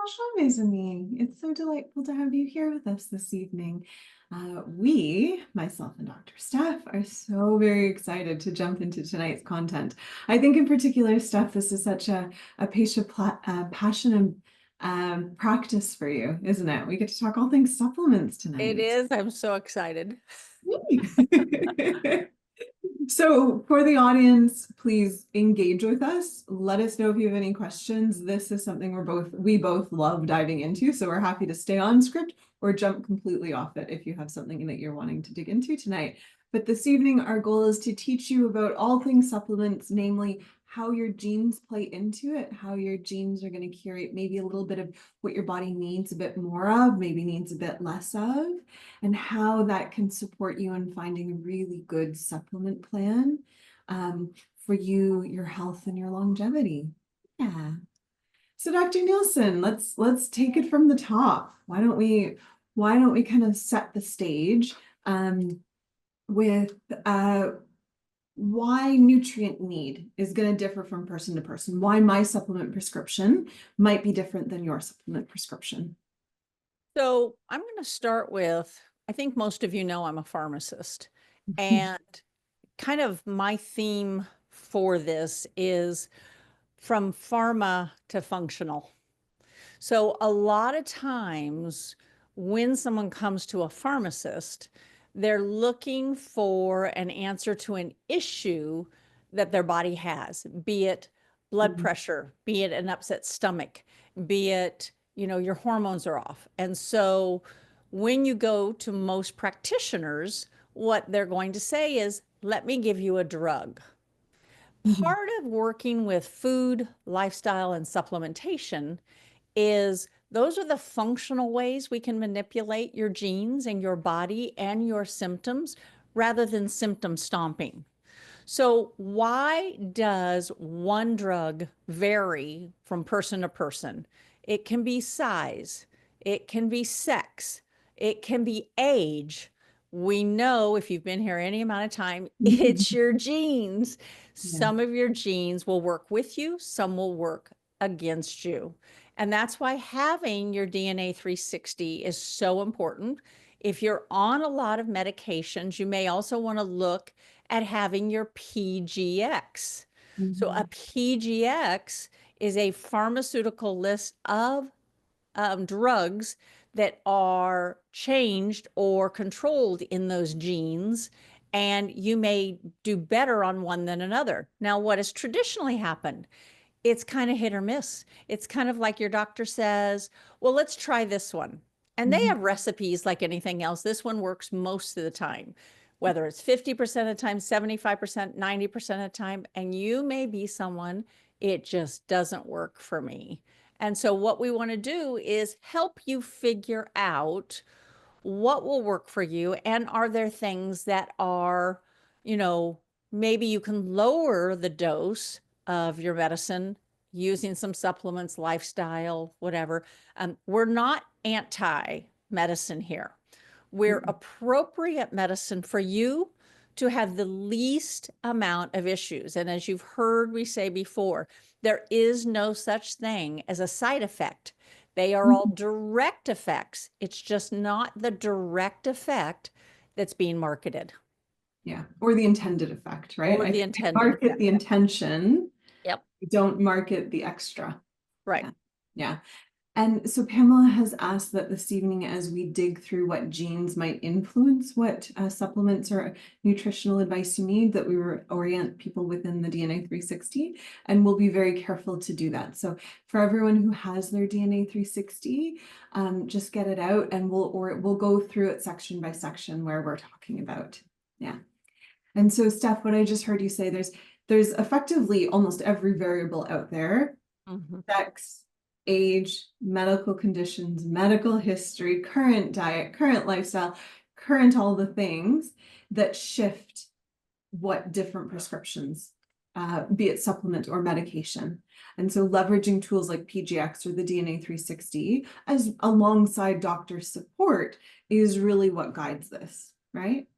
Bonjour, mes amis. It's so delightful to have you here with us this evening. Myself and Dr. Steph, are so very excited to jump into tonight's content. I think in particular, Steph, this is such a passion and practice for you, isn't it? We get to talk all things supplements tonight. It is. I'm so excited. So for the audience, please engage with us. Let us know if you have any questions. This is something we both love diving into, so we're happy to stay on script or jump completely off it if you have something that you're wanting to dig into tonight. But this evening, our goal is to teach you about all things supplements, namely how your genes play into it, how your genes are going to curate maybe a little bit of what your body needs a bit more of, maybe needs a bit less of, and how that can support you in finding a really good supplement plan for you, your health, and your longevity. Yeah. So Dr. Nielsen, let's take it from the top. Why don't we kind of set the stage with why nutrient need is going to differ from person to person, why my supplement prescription might be different than your supplement prescription. So I'm going to start with, I think most of you know I'm a pharmacist, and kind of my theme for this is from pharma to functional. So a lot of times when someone comes to a pharmacist, they're looking for an answer to an issue that their body has, be it blood pressure, be it an upset stomach, be it, your hormones are off. And so when you go to most practitioners, what they're going to say is, let me give you a drug. Part of working with food, lifestyle, and supplementation is those are the functional ways we can manipulate your genes and your body and your symptoms rather than symptom stomping. So why does one drug vary from person to person? It can be size, it can be sex, it can be age. We know if you've been here any amount of time, it's your genes. Some of your genes will work with you, some will work against you. And that's why having your DNA 360 is so important. If you're on a lot of medications, you may also want to look at having your PGX. So a PGX is a pharmaceutical list of drugs that are changed or controlled in those genes, and you may do better on one than another. Now, what has traditionally happened? It's kind of hit or miss. It's kind of like your doctor says, well, let's try this one. And they have recipes like anything else. This one works most of the time, whether it's 50% of the time, 75%, 90% of the time. And you may be someone, it just doesn't work for me. And so what we want to do is help you figure out what will work for you. And are there things that are, maybe you can lower the dose of your medicine using some supplements, lifestyle, whatever. We're not anti-medicine here. We're appropriate medicine for you to have the least amount of issues. And as you've heard me say before, there is no such thing as a side effect. They are all direct effects. It's just not the direct effect that's being marketed. Yeah, or the intended effect, right? Or the intended market effect. the intention. Yep. Don't market the extra. Right. Yeah. And so Pamela has asked that this evening, as we dig through what genes might influence what supplements or nutritional advice you need, that we orient people within the DNA 360, and we'll be very careful to do that. So for everyone who has their DNA 360, just get it out, and we'll go through it section by section where we're talking about. Yeah. And so Steph, what I just heard you say, there's effectively almost every variable out there: sex, age, medical conditions, medical history, current diet, current lifestyle, current all the things that shift what different prescriptions, be it supplement or medication. And so leveraging tools like PGX or the DNA 360 as alongside doctor support is really what guides this, right?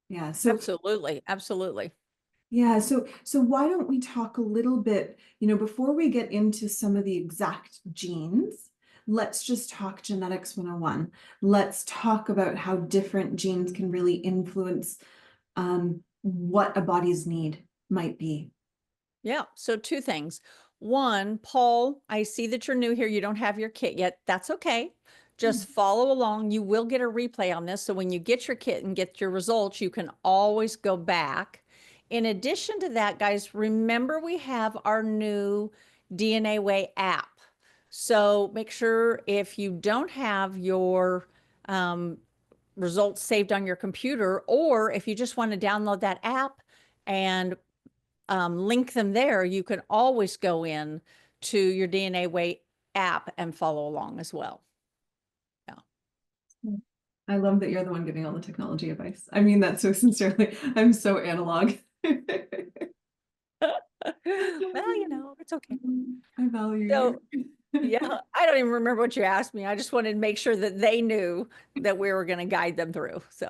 Yeah. So absolutely. Absolutely. Yeah, so why don't we talk a little bit, before we get into some of the exact genes, let's just talk genetics 101. Let's talk about how different genes can really influence what a body's need might be. Yeah. So two things. One, Paul, I see that you're new here. You don't have your kit yet. That's okay. Just follow along. You will get a replay on this. So when you get your kit and get your results, you can always go back. In addition to that, guys, remember we have our new DNA Way app. So make sure if you don't have your results saved on your computer, or if you just want to download that app and link them there, you can always go in to your DNA Way app and follow along as well. Yeah. I love that you're the one giving all the technology advice. I mean that so sincerely. I'm so analog. Well, it's okay. I value So, you. yeah, I don't even remember what you asked me. I just wanted to make sure that they knew that we were going to guide them through. So,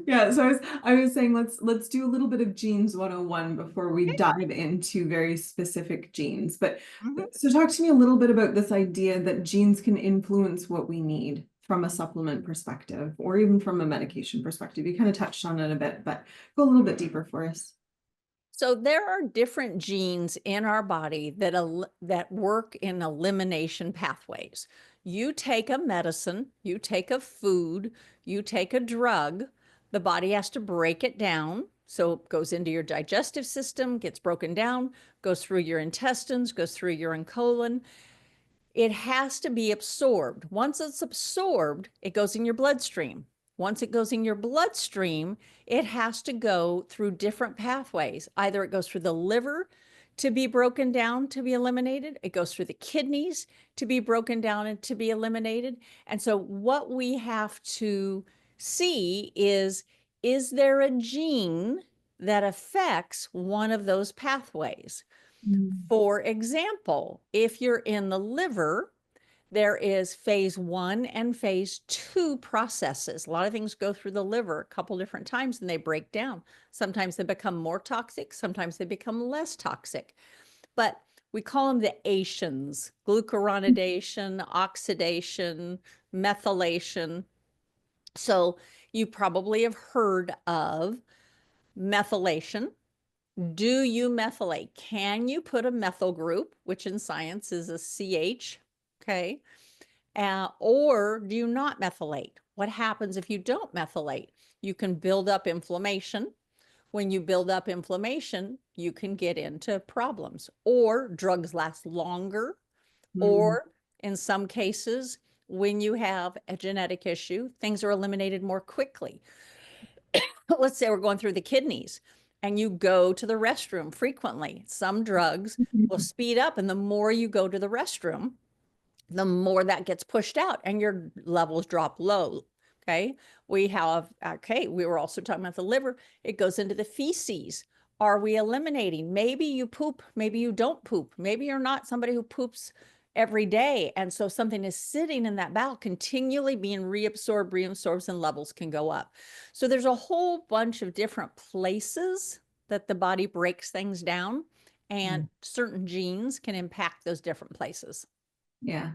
Yeah, so I was saying let's do a little bit of genes 101 before we dive into very specific genes. But so talk to me a little bit about this idea that genes can influence what we need from a supplement perspective or even from a medication perspective. You kind of touched on it a bit, but go a little bit deeper for us. So there are different genes in our body that work in elimination pathways. You take a medicine, you take a food, you take a drug, the body has to break it down. So it goes into your digestive system, gets broken down, goes through your intestines, goes through your colon. It has to be absorbed. Once it's absorbed, it goes in your bloodstream. Once it goes in your bloodstream, it has to go through different pathways. Either it goes through the liver to be broken down to be eliminated, it goes through the kidneys to be broken down and to be eliminated. And so, what we have to see is there a gene that affects one of those pathways? For example, if you're in the liver, there is phase 1 and phase 2 processes. A lot of things go through the liver a couple different times and they break down. Sometimes they become more toxic, sometimes they become less toxic. But we call them the ations: glucuronidation, oxidation, methylation. So you probably have heard of methylation. Do you methylate? Can you put a methyl group, which in science is a CH, okay? Or do you not methylate? What happens if you don't methylate? You can build up inflammation. When you build up inflammation, you can get into problems, or drugs last longer, or in some cases, when you have a genetic issue, things are eliminated more quickly. Let's say we're going through the kidneys and you go to the restroom frequently. Some drugs will speed up, and the more you go to the restroom, the more that gets pushed out and your levels drop low. Okay. We were also talking about the liver. It goes into the feces. Are we eliminating? Maybe you poop, maybe you don't poop. Maybe you're not somebody who poops every day. And so something is sitting in that bowel, continually being reabsorbed, and levels can go up. So there's a whole bunch of different places that the body breaks things down, and certain genes can impact those different places. Yeah.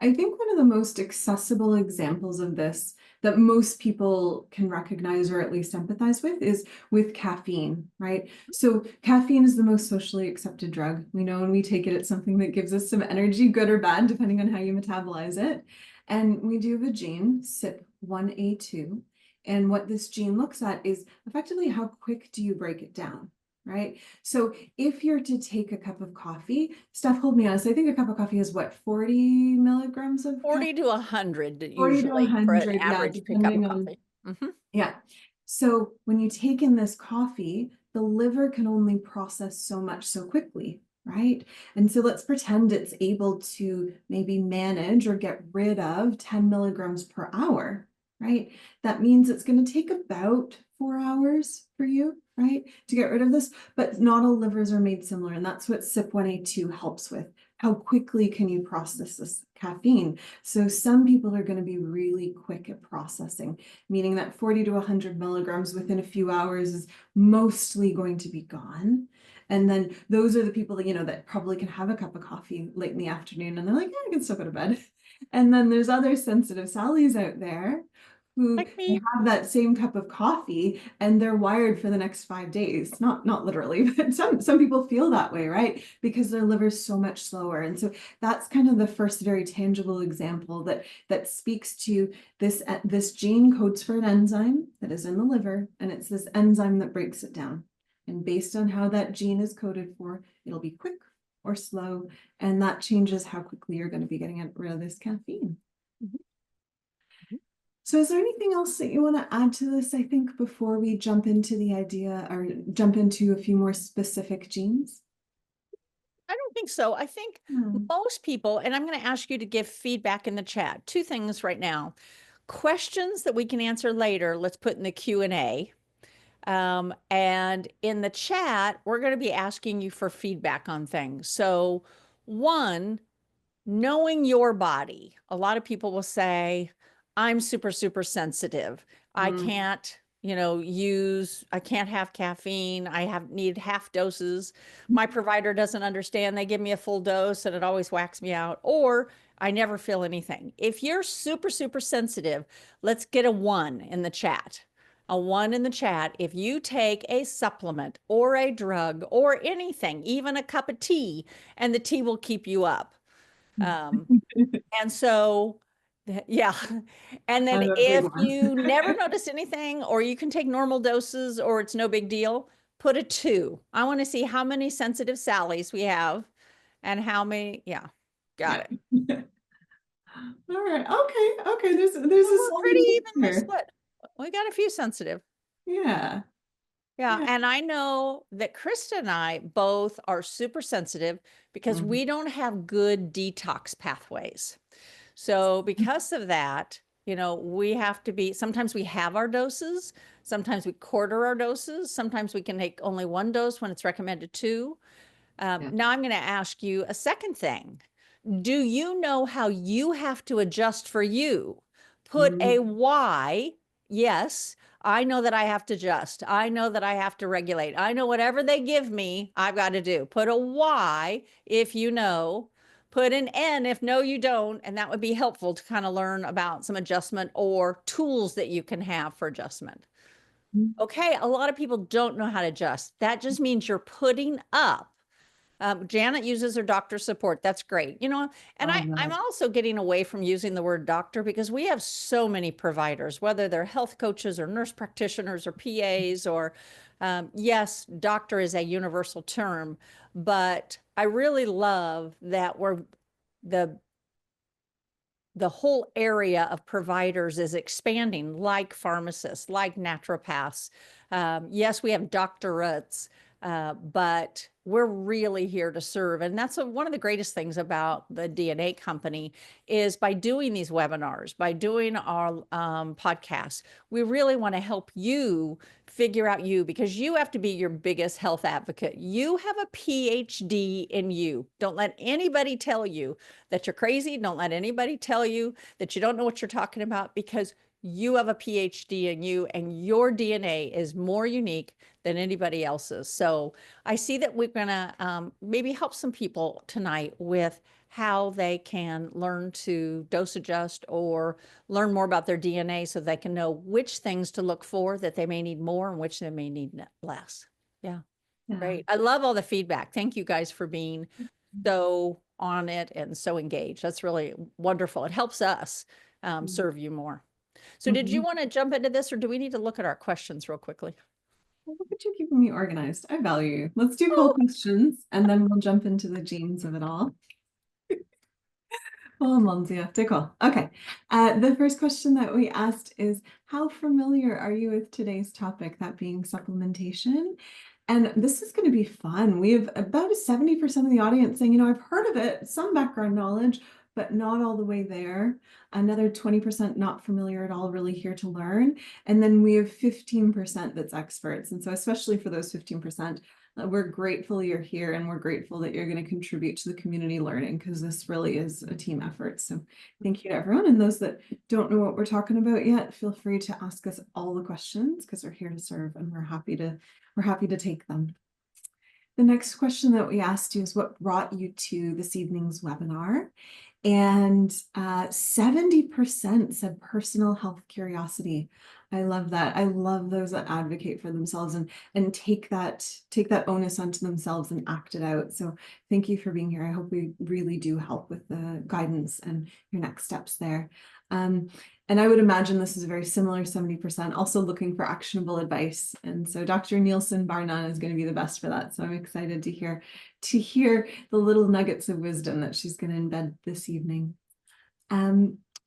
I think one of the most accessible examples of this that most people can recognize or at least empathize with is with caffeine, right? So caffeine is the most socially accepted drug. We know when we take it, it's something that gives us some energy, good or bad, depending on how you metabolize it. And we do have a gene, CYP1A2. And what this gene looks at is effectively how quick do you break it down? Right. So if you're to take a cup of coffee, Steph, hold me honest, I think a cup of coffee is what, 40 milligrams of 40 to 100 40 to usually for an 100, yeah, average cup of depending on, coffee. yeah. So when you take in this coffee, the liver can only process so much so quickly, right? And so let's pretend it's able to maybe manage or get rid of 10 milligrams per hour, right? That means it's going to take about 4 hours for you, right, to get rid of this, but not all livers are made similar, and that's what CYP1A2 helps with. how quickly can you process this caffeine? So some people are going to be really quick at processing, meaning that 40 to 100 milligrams within a few hours is mostly going to be gone. And then those are the people that, that probably can have a cup of coffee late in the afternoon and they're like, yeah, I can still go to bed. And then there's other sensitive Sallys out there who Like me. have that same cup of coffee and they're wired for the next 5 days. Not literally, but some people feel that way, right? Because their liver's so much slower. And so that's kind of the first very tangible example that speaks to this gene codes for an enzyme that is in the liver, and it's this enzyme that breaks it down. And based on how that gene is coded for, it'll be quick or slow, and that changes how quickly you're going to be getting rid of this caffeine. Mhm. So is there anything else that you want to add to this, I think, before we jump into the idea or jump into a few more specific genes? I don't think so. I think most people, and I'm going to ask you to give feedback in the chat. Two things right now. Questions that we can answer later, let's put in the Q&A. And in the chat, we're going to be asking you for feedback on things. So one, knowing your body. A lot of people will say, I'm super, super sensitive. I can't, I can't have caffeine. Need half doses. My provider doesn't understand. They give me a full dose and it always whacks me out. Or I never feel anything. If you're super, super sensitive, let's get a 1 in the chat. A 1 in the chat. If you take a supplement or a drug or anything, even a cup of tea, and the tea will keep you up. And so, yeah. And then if you never notice anything, or you can take normal doses, or it's no big deal, put a 2. I want to see how many sensitive Sallys we have and how many. Yeah, got it. All right. Okay. There's Well, a we're pretty solid evenly here. split. We got a few sensitive. Yeah. Yeah. Yeah. And I know that Krista and I both are super sensitive because we don't have good detox pathways. So because of that, we have to be, sometimes we have our doses, sometimes we quarter our doses, sometimes we can take only 1 dose when it's recommended 2. Yeah. Now I'm going to ask you a second thing. Do you know how you have to adjust for you? Put a Y. Yes, I know that I have to adjust. I know that I have to regulate. I know whatever they give me, I've got to do. Put a Y if you know. Put an N if no, you don't. And that would be helpful to kind of learn about some adjustment or tools that you can have for adjustment. Okay, a lot of people don't know how to adjust. That just means you're putting up. Janet uses her doctor support. That's great. And I'm also getting away from using the word doctor because we have so many providers, whether they're health coaches or nurse practitioners or PAs or, yes, doctor is a universal term, but I really love that the whole area of providers is expanding, like pharmacists, like naturopaths. Yes, we have doctorates, but we're really here to serve. And that's one of the greatest things about the DNA company is by doing these webinars, by doing our podcasts, we really want to help you figure out you, because you have to be your biggest health advocate. You have a PhD in you. Don't let anybody tell you that you're crazy. Don't let anybody tell you that you don't know what you're talking about, because you have a PhD in you and your DNA is more unique than anybody else's. So I see that we're going to maybe help some people tonight with how they can learn to dose adjust or learn more about their DNA so they can know which things to look for that they may need more and which they may need less. Yeah. Great. I love all the feedback. Thank you guys for being so on it and so engaged. That's really wonderful. It helps us serve you more. So did you want to jump into this, or do we need to look at our questions real quickly? Well, look at you keeping me organized. I value you. Let's do poll questions and then we'll jump into the genes of it all. Okay. The first question that we asked is, how familiar are you with today's topic, that being supplementation? And this is going to be fun. We have about 70% of the audience saying, I've heard of it, some background knowledge, but not all the way there. Another 20% not familiar at all, really here to learn. And then we have 15% that's experts. And so especially for those 15%, We're grateful you're here, and we're grateful that you're going to contribute to the community learning, because this really is a team effort. So thank you to everyone. And those that don't know what we're talking about yet, feel free to ask us all the questions, because we're here to serve, and we're happy to take them. The next question that we asked you is, what brought you to this evening's webinar? And 70% said personal health curiosity. I love that. I love those that advocate for themselves and take that onus onto themselves and act it out. So thank you for being here. I hope we really do help with the guidance and your next steps there. And I would imagine this is a very similar 70%, also looking for actionable advice. And so Dr. Nielsen bar none is going to be the best for that. So I'm excited to hear the little nuggets of wisdom that she's going to embed this evening.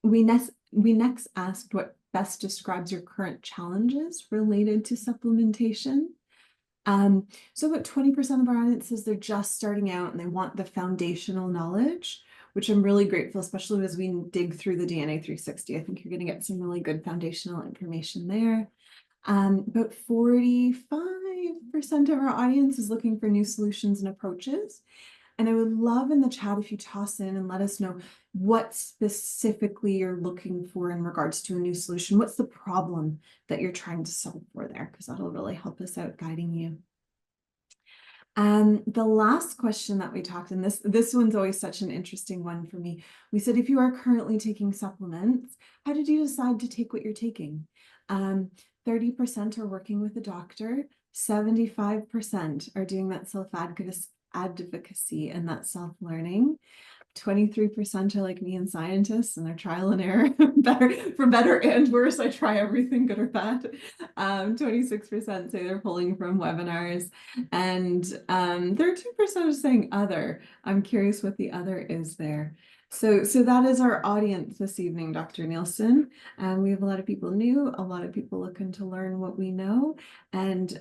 We next asked what best describes your current challenges related to supplementation. So about 20% of our audience says they're just starting out and they want the foundational knowledge, which I'm really grateful, especially as we dig through the DNA 360. I think you're going to get some really good foundational information there. About 45% of our audience is looking for new solutions and approaches. And I would love in the chat if you toss in and let us know what specifically you're looking for in regards to a new solution. What's the problem that you're trying to solve for there? Because that'll really help us out guiding you. The last question that we talked, and this one's always such an interesting one for me. We said, if you are currently taking supplements, how did you decide to take what you're taking? 30% are working with a doctor, 75% are doing that self-advocacy and that self-learning. 23% are like me and scientists, and they're trial and error, for better and worse. I try everything, good or bad. 26% say they're pulling from webinars, and 32% are saying other. I'm curious what the other is there. So that is our audience this evening, Dr. Nielsen. We have a lot of people new, a lot of people looking to learn what we know, and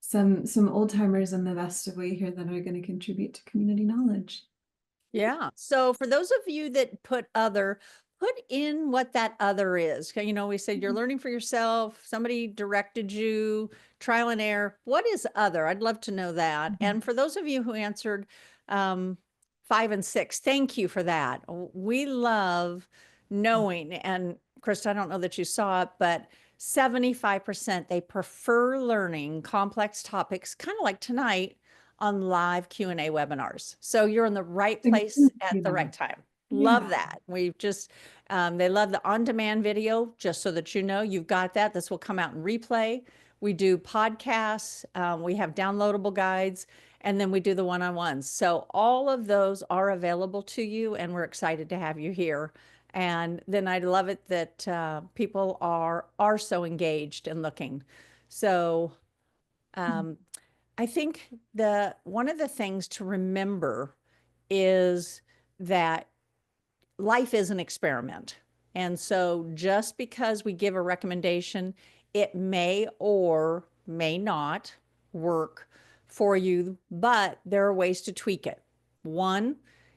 some old timers in the best of way here that are going to contribute to community knowledge. Yeah. So for those of you that put other, put in what that other is. You know, we said you're learning for yourself, somebody directed you, trial and error. What is other? I'd love to know that. And for those of you who answered 5 and 6, thank you for that. We love knowing, and Krista, I don't know that you saw it, but 75%, they prefer learning complex topics, kind of like tonight, on live Q&A webinars. So you're in the right place at the right time. Love that. We've just, they love the on-demand video, just so that you know, you've got that. This will come out in replay. We do podcasts. We have downloadable guides, and then we do the one-on-ones. So all of those are available to you, and we're excited to have you here. And then I love it that people are so engaged and looking. So, I think one of the things to remember is that life is an experiment. And so just because we give a recommendation, it may or may not work for you, but there are ways to tweak it. One,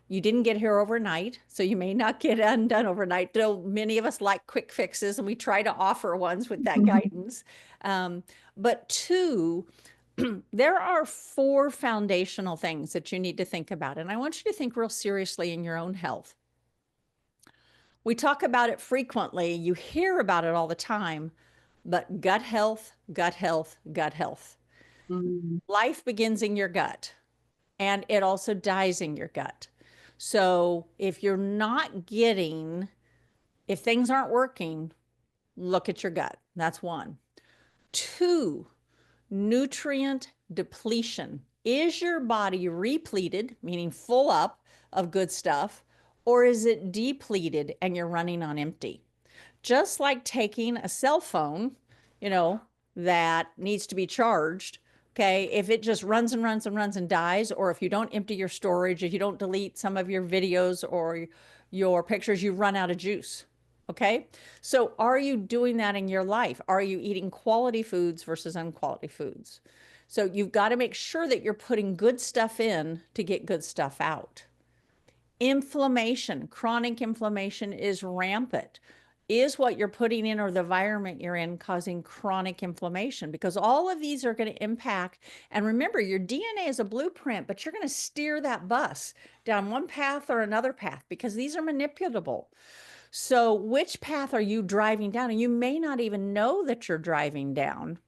you didn't get here overnight, so you may not get undone overnight. Though many of us like quick fixes, and we try to offer ones with that guidance. But two, there are 4 foundational things that you need to think about. And I want you to think real seriously in your own health. We talk about it frequently. You hear about it all the time, but gut health, gut health, gut health. Life begins in your gut, and it also dies in your gut. So if you're not getting, if things aren't working, look at your gut. That's 1. 2, nutrient depletion. Is your body repleted, meaning full up of good stuff, or is it depleted and you're running on empty? Just like taking a cell phone, you know, that needs to be charged. Okay, if it just runs and runs and runs and dies, or if you don't empty your storage, if you don't delete some of your videos or your pictures, you run out of juice. Okay, so are you doing that in your life? Are you eating quality foods versus unquality foods? So you've got to make sure that you're putting good stuff in to get good stuff out. Inflammation, chronic inflammation is rampant. is what you're putting in or the environment you're in causing chronic inflammation? Because all of these are going to impact. And remember, your DNA is a blueprint, but you're going to steer that bus down one path or another path because these are manipulable. So, which path are you driving down? And you may not even know that you're driving down.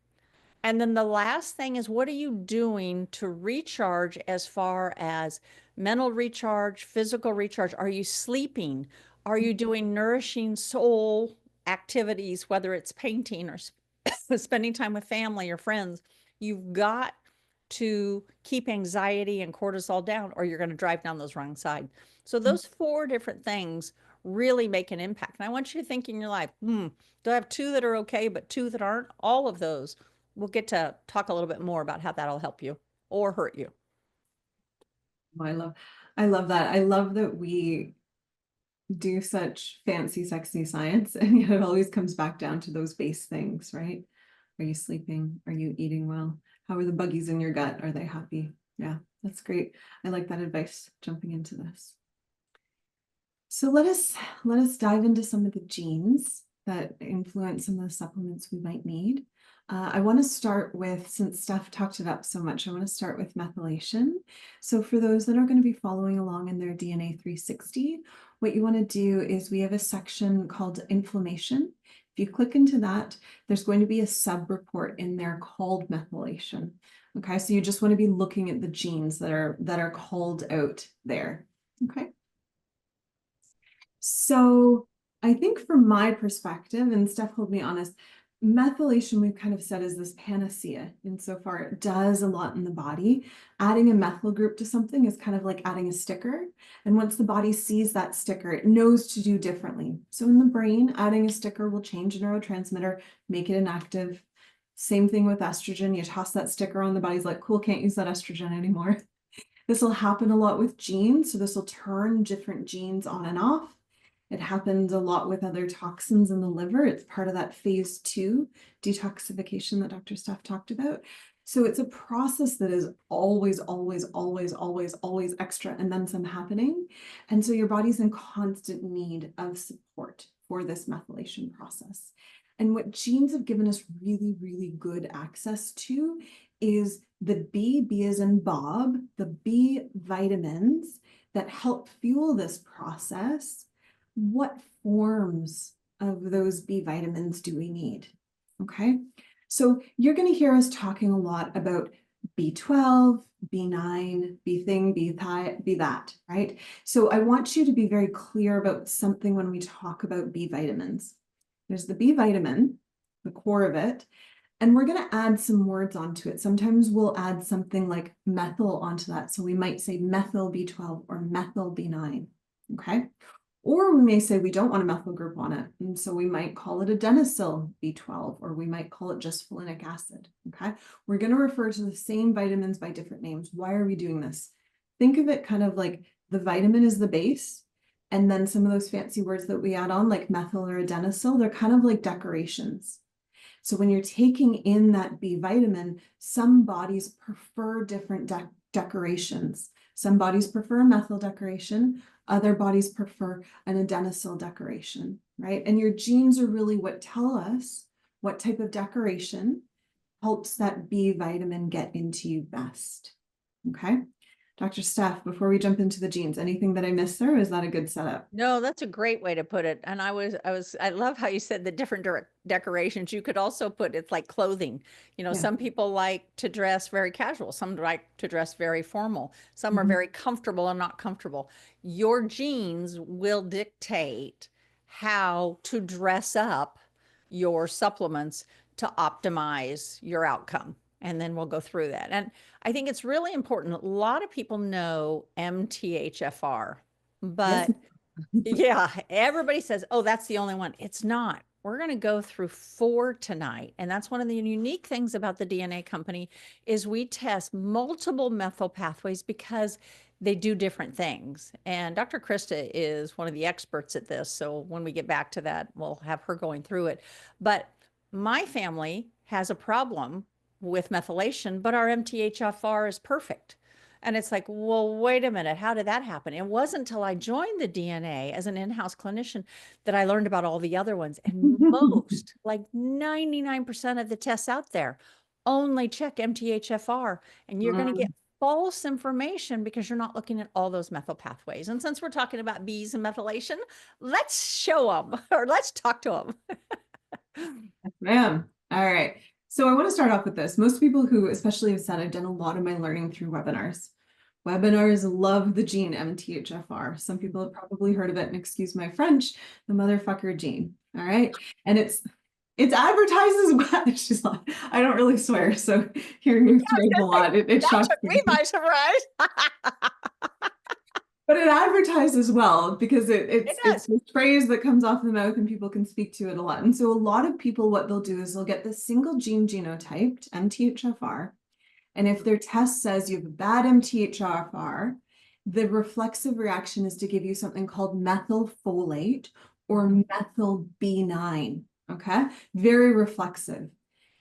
And then the last thing is, what are you doing to recharge as far as mental recharge, physical recharge? Are you sleeping? Are you doing nourishing soul activities, whether it's painting or spending time with family or friends? You've got to keep anxiety and cortisol down, or you're going to drive down those wrong side. So those four different things really make an impact. And I want you to think in your life, do I have two that are okay, but two that aren't? All of those. We'll get to talk a little bit more about how that'll help you or hurt you. Oh, I love that. I love that we do such fancy, sexy science, and yet it always comes back down to those base things, right? Are you sleeping? Are you eating well? How are the buggies in your gut? Are they happy? Yeah, that's great. I like that advice jumping into this. So let us dive into some of the genes that influence some of the supplements we might need. I want to start with, since Steph talked it up so much, I want to start with methylation. So for those that are going to be following along in their DNA 360, what you want to do is we have a section called inflammation. If you click into that, there's going to be a sub-report in there called methylation. Okay, so you just want to be looking at the genes that are called out there. Okay. So I think from my perspective, and Steph hold me honest, methylation we've kind of said is this panacea insofar it does a lot in the body. Adding a methyl group to something is kind of like adding a sticker. And once the body sees that sticker, it knows to do differently. So in the brain, adding a sticker will change a neurotransmitter, make it inactive. Same thing with estrogen. You toss that sticker on, the body's like, cool, can't use that estrogen anymore. This will happen a lot with genes. So this will turn different genes on and off. It happens a lot with other toxins in the liver. It's part of that phase 2 detoxification that Dr. Steph talked about. So it's a process that is always, always, always, always, always extra and then some happening. And so your body's in constant need of support for this methylation process. And what genes have given us really, really good access to is the B as in Bob, the B vitamins that help fuel this process. What forms of those B vitamins do we need? Okay, so you're going to hear us talking a lot about B12, B9, B thing, B that, right? So I want you to be very clear about something when we talk about B vitamins. There's the B vitamin, the core of it, and we're going to add some words onto it. Sometimes we'll add something like methyl onto that. So we might say methyl B12 or methyl B9, okay? Or we may say we don't want a methyl group on it. And so we might call it adenylyl B12, or we might call it just folinic acid, okay? We're going to refer to the same vitamins by different names. Why are we doing this? Think of it kind of like the vitamin is the base, and then some of those fancy words that we add on, like methyl or adenylyl, they're kind of like decorations. So when you're taking in that B vitamin, some bodies prefer different decorations. Some bodies prefer a methyl decoration, other bodies prefer an adenylyl decoration, right? And your genes are really what tell us what type of decoration helps that B vitamin get into you best, okay? Dr. Steph, before we jump into the genes, anything that I missed there? Is that a good setup? No, that's a great way to put it. And I love how you said the different decorations. You could also put it's like clothing. You know, Yeah. some people like to dress very casual, some like to dress very formal, some are very comfortable and not comfortable. Your genes will dictate how to dress up your supplements to optimize your outcome. And then we'll go through that. And I think it's really important. A lot of people know MTHFR, Yes. but yeah, everybody says, oh, that's the only one. It's not. We're going to go through 4 tonight. And that's one of the unique things about the DNA company is we test multiple methyl pathways because they do different things. And Dr. Krista is one of the experts at this. So when we get back to that, we'll have her going through it. But my family has a problem with methylation, but our MTHFR is perfect. And it's like, well, wait a minute, how did that happen? It wasn't until I joined the DNA as an in-house clinician that I learned about all the other ones. And most, like 99% of the tests out there, only check MTHFR, and you're going to get false information because you're not looking at all those methyl pathways. And since we're talking about bees and methylation, let's show them or let's talk to them. Ma'am. All right. So I want to start off with this. Most people who especially have said I've done a lot of my learning through webinars. Webinars love the gene MTHFR. Some people have probably heard of it, and excuse my French, the motherfucker gene. All right. And it's advertised as well. She's like, I don't really swear, so hearing you swear a lot, it That shocks took me. me by surprise. But it advertises well because it's does. this phrase that comes off the mouth and people can speak to it a lot. And so a lot of people, what they'll do is they'll get this single gene genotyped, MTHFR. And if their test says you have a bad MTHFR, the reflexive reaction is to give you something called methylfolate or methyl B9. Okay, very reflexive.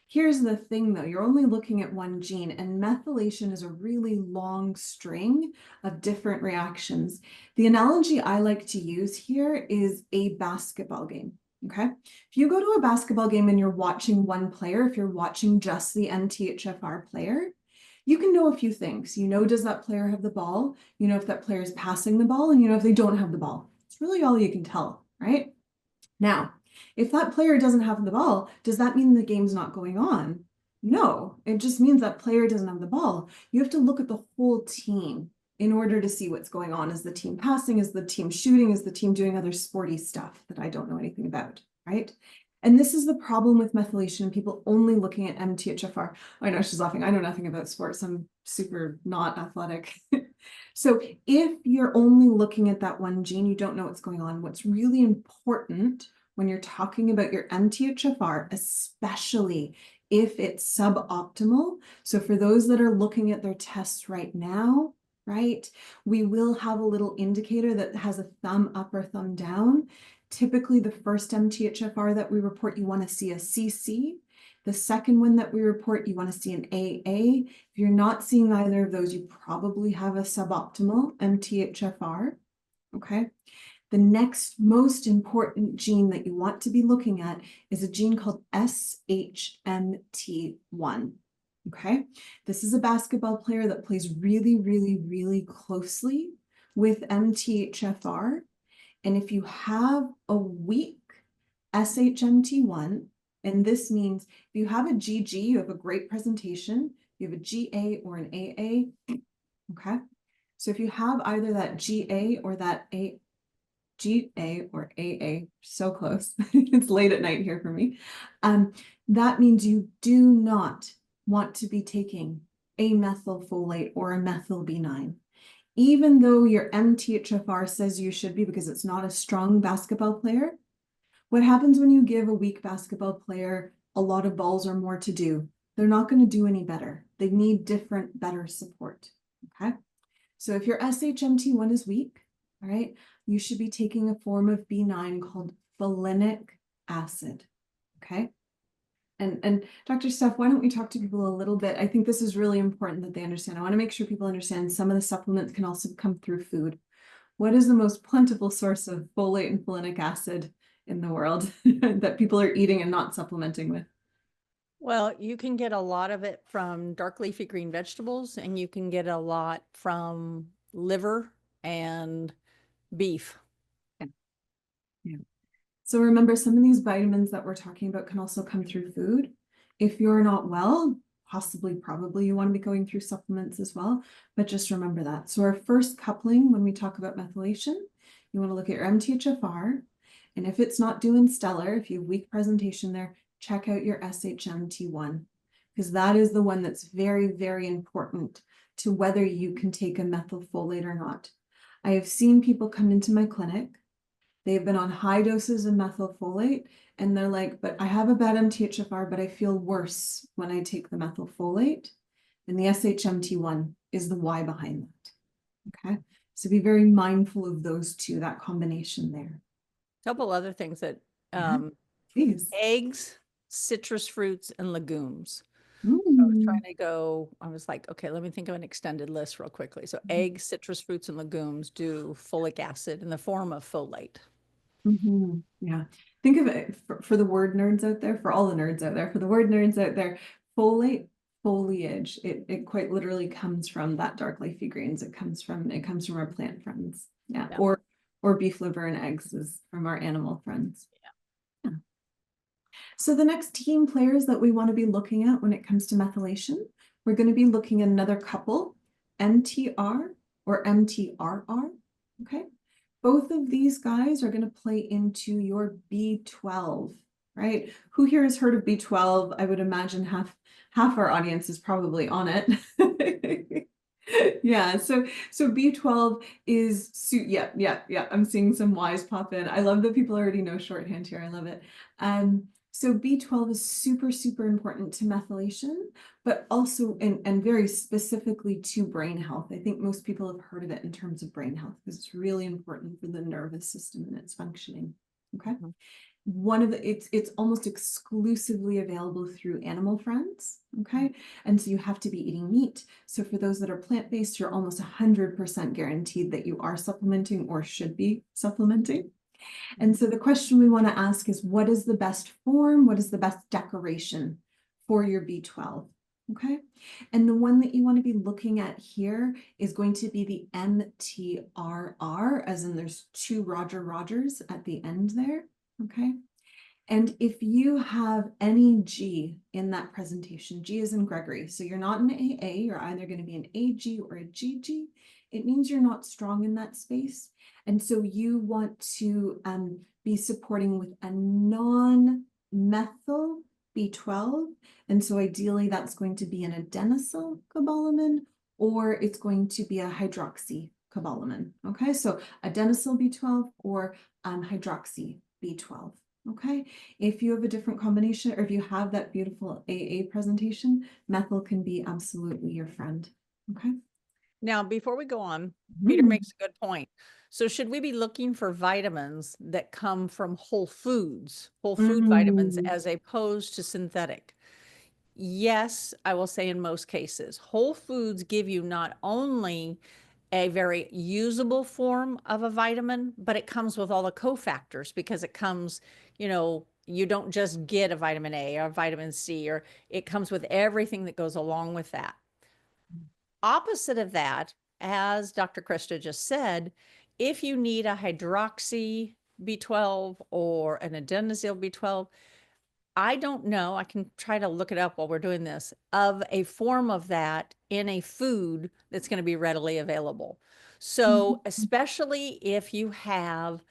Here's the thing though, you're only looking at one gene, and methylation is a really long string of different reactions. The analogy I like to use here is a basketball game. Okay, if you go to a basketball game and you're watching one player, if you're watching just the MTHFR player, you can know a few things. You know, does that player have the ball? You know if that player is passing the ball, and you know if they don't have the ball. It's really all you can tell, right? Now, if that player doesn't have the ball, does that mean the game's not going on? No, it just means that player doesn't have the ball. You have to look at the whole team in order to see what's going on. Is the team passing? Is the team shooting? Is the team doing other sporty stuff that I don't know anything about, right? And this is the problem with methylation, people only looking at MTHFR. I know she's laughing. I know nothing about sports. I'm super not athletic. So if you're only looking at that one gene, you don't know what's going on. What's really important when you're talking about your MTHFR, especially if it's suboptimal. So for those that are looking at their tests right now, right, we will have a little indicator that has a thumb up or thumb down. Typically, the first MTHFR that we report, you want to see a CC. The second one that we report, you want to see an AA. If you're not seeing either of those, you probably have a suboptimal MTHFR. Okay. The next most important gene that you want to be looking at is a gene called SHMT1. Okay. This is a basketball player that plays really, really, really closely with MTHFR. And if you have a weak SHMT1, and this means if you have a GG, you have a great presentation, you have a GA or an AA, okay? So if you have either that GA or that GA or AA, so close, it's late at night here for me, that means you do not want to be taking a methylfolate or a methyl B9. Even though your MTHFR says you should be because it's not a strong basketball player, what happens when you give a weak basketball player a lot of balls or more to do? They're not going to do any better. They need different, better support. Okay. So if your SHMT1 is weak, all right, you should be taking a form of B9 called folinic acid. Okay. And Dr. Steph, why don't we talk to people a little bit? I think this is really important that they understand. I want to make sure people understand some of the supplements can also come through food. What is the most plentiful source of folate and folinic acid in the world that people are eating and not supplementing with? Well, you can get a lot of it from dark leafy green vegetables, and you can get a lot from liver and beef. Yeah. Yeah. So remember, some of these vitamins that we're talking about can also come through food. If you're not well, possibly, probably you want to be going through supplements as well, but just remember that. So our first coupling, when we talk about methylation, you want to look at your MTHFR, and if it's not doing stellar, if you have weak presentation there, check out your SHMT1, because that is the one that's very, very important to whether you can take a methylfolate or not. I have seen people come into my clinic, they've been on high doses of methylfolate, and they're like, but I have a bad MTHFR, but I feel worse when I take the methylfolate. And the SHMT1 is the why behind that. Okay. So be very mindful of those two, that combination there. A couple other things that Please. eggs, citrus fruits, and legumes. was trying to go, I was like, okay, let me think of an extended list real quickly. So eggs, citrus fruits, and legumes do folic acid in the form of folate. Yeah. Think of it for the word nerds out there, for all the nerds out there, for the word nerds out there, folate, foliage, it quite literally comes from that dark leafy greens. It comes from our plant friends. Yeah. Yeah. Or beef liver and eggs is from our animal friends. Yeah. So the next team players that we want to be looking at when it comes to methylation, we're going to be looking at another couple, MTR or MTRR. Okay. Both of these guys are going to play into your B12, right? Who here has heard of B12? I would imagine half our audience is probably on it. Yeah, so B12 is yeah. I'm seeing some Y's pop in. I love that people already know shorthand here. I love it. So B12 is super, super important to methylation, but also and very specifically to brain health. I think most people have heard of it in terms of brain health because it's really important for the nervous system and its functioning. Okay. One of the it's almost exclusively available through animal friends. Okay. And so you have to be eating meat. So for those that are plant-based, you're almost 100% guaranteed that you are supplementing or should be supplementing. And so the question we want to ask is, what is the best form? What is the best decoration for your B12? Okay. And the one that you want to be looking at here is going to be the MTRR, as in there's two Rogers at the end there. Okay. And if you have any G in that presentation, G is in Gregory. So you're not an AA, you're either going to be an AG or a GG. It means you're not strong in that space. And so you want to be supporting with a non-methyl B12. And so ideally that's going to be an adenylyl cobalamin, or it's going to be a hydroxy cobalamin. Okay, so adenylyl B12 or hydroxy B12. Okay, if you have a different combination or if you have that beautiful AA presentation, methyl can be absolutely your friend. Okay. Now, before we go on, Peter makes a good point. So should we be looking for vitamins that come from whole foods, whole food vitamins, as opposed to synthetic? Yes, I will say in most cases, whole foods give you not only a very usable form of a vitamin, but it comes with all the cofactors because it comes, you don't just get a vitamin A or vitamin C, or it comes with everything that goes along with that. Opposite of that, as Dr. Krista just said, if you need a hydroxy B12 or an adenylyl B12, I don't know, I can try to look it up while we're doing this, of a form of that in a food that's going to be readily available. So especially if you have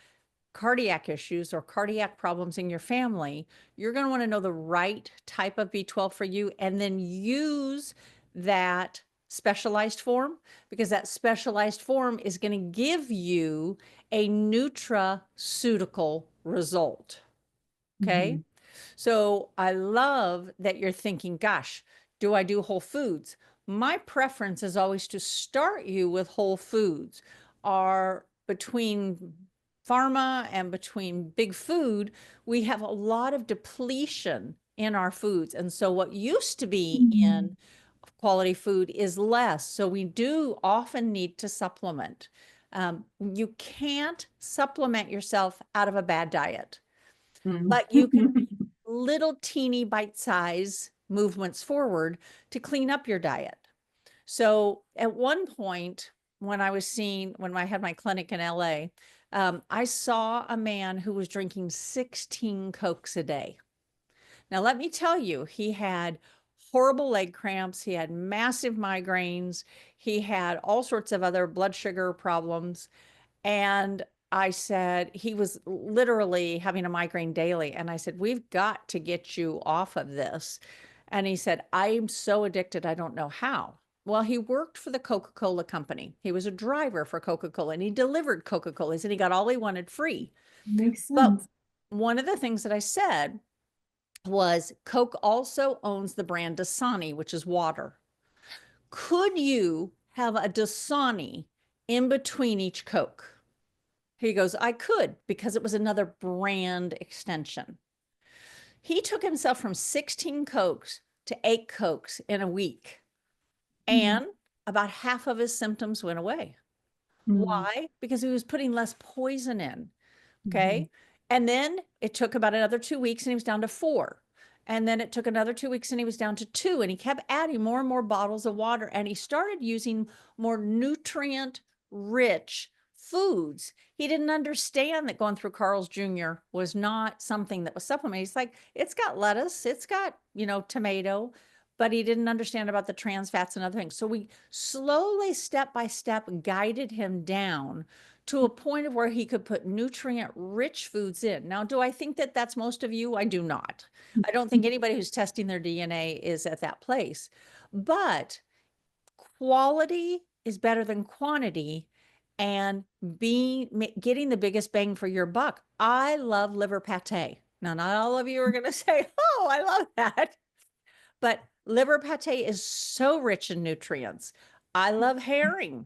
cardiac issues or cardiac problems in your family, you're going to want to know the right type of B12 for you and then use that specialized form, because that specialized form is going to give you a nutraceutical result. Okay. So I love that you're thinking, gosh, do I do whole foods? My preference is always to start you with whole foods. Are between pharma and between big food, we have a lot of depletion in our foods. And so what used to be in quality food is less. So we do often need to supplement. You can't supplement yourself out of a bad diet, but you can make little teeny bite-size movements forward to clean up your diet. So at one point, when I had my clinic in LA, I saw a man who was drinking 16 Cokes a day. Now, let me tell you, he had horrible leg cramps. He had massive migraines. He had all sorts of other blood sugar problems. And I said, he was literally having a migraine daily. And I said, we've got to get you off of this. And he said, I'm so addicted, I don't know how. Well, he worked for the Coca-Cola company. He was a driver for Coca-Cola and he delivered Coca-Colas and he got all he wanted free. Makes But sense. one of the things that I said was Coke also owns the brand Dasani, which is water. Could you have a Dasani in between each Coke? He goes, I could, because it was another brand extension. He took himself from 16 Cokes to 8 Cokes in a week. And about half of his symptoms went away. Why? Because he was putting less poison in. Okay. And then it took about another 2 weeks and he was down to 4. And then it took another 2 weeks and he was down to 2. And he kept adding more and more bottles of water. And he started using more nutrient rich foods. He didn't understand that going through Carl's Jr. was not something that was supplemented. He's like, it's got lettuce, it's got, tomato, but he didn't understand about the trans fats and other things. So we slowly, step by step, guided him down to a point of where he could put nutrient rich foods in. Now, do I think that that's most of you? I do not. I don't think anybody who's testing their DNA is at that place, but quality is better than quantity, and getting the biggest bang for your buck. I love liver pate. Now, not all of you are going to say, oh, I love that, but liver pate is so rich in nutrients. I love herring.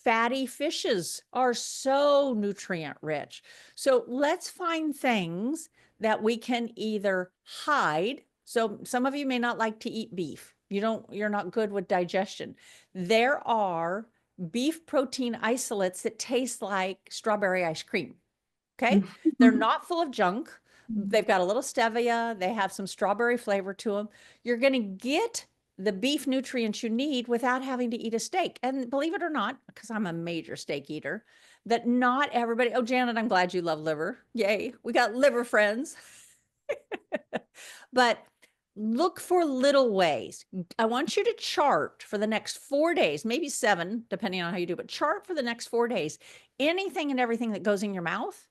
Fatty fishes are so nutrient rich. So let's find things that we can either hide. So some of you may not like to eat beef. You're not good with digestion. There are beef protein isolates that taste like strawberry ice cream. Okay. They're not full of junk. They've got a little stevia. They have some strawberry flavor to them. You're going to get the beef nutrients you need without having to eat a steak. And believe it or not, because I'm a major steak eater, that not everybody, oh, Janet, I'm glad you love liver. Yay. We got liver friends. But look for little ways. I want you to chart for the next 4 days, maybe 7, depending on how you do, but chart for the next 4 days, anything and everything that goes in your mouth.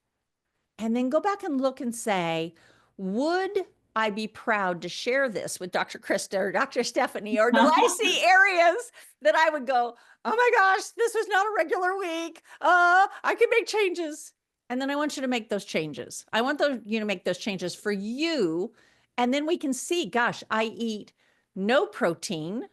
And then go back and look and say, would I be proud to share this with Dr. Krista or Dr. Stephanie? Or do I see areas that I would go, oh my gosh, this was not a regular week. I can make changes. And then I want you to make those changes. I want you to make those changes for you. And then we can see, gosh, I eat no protein.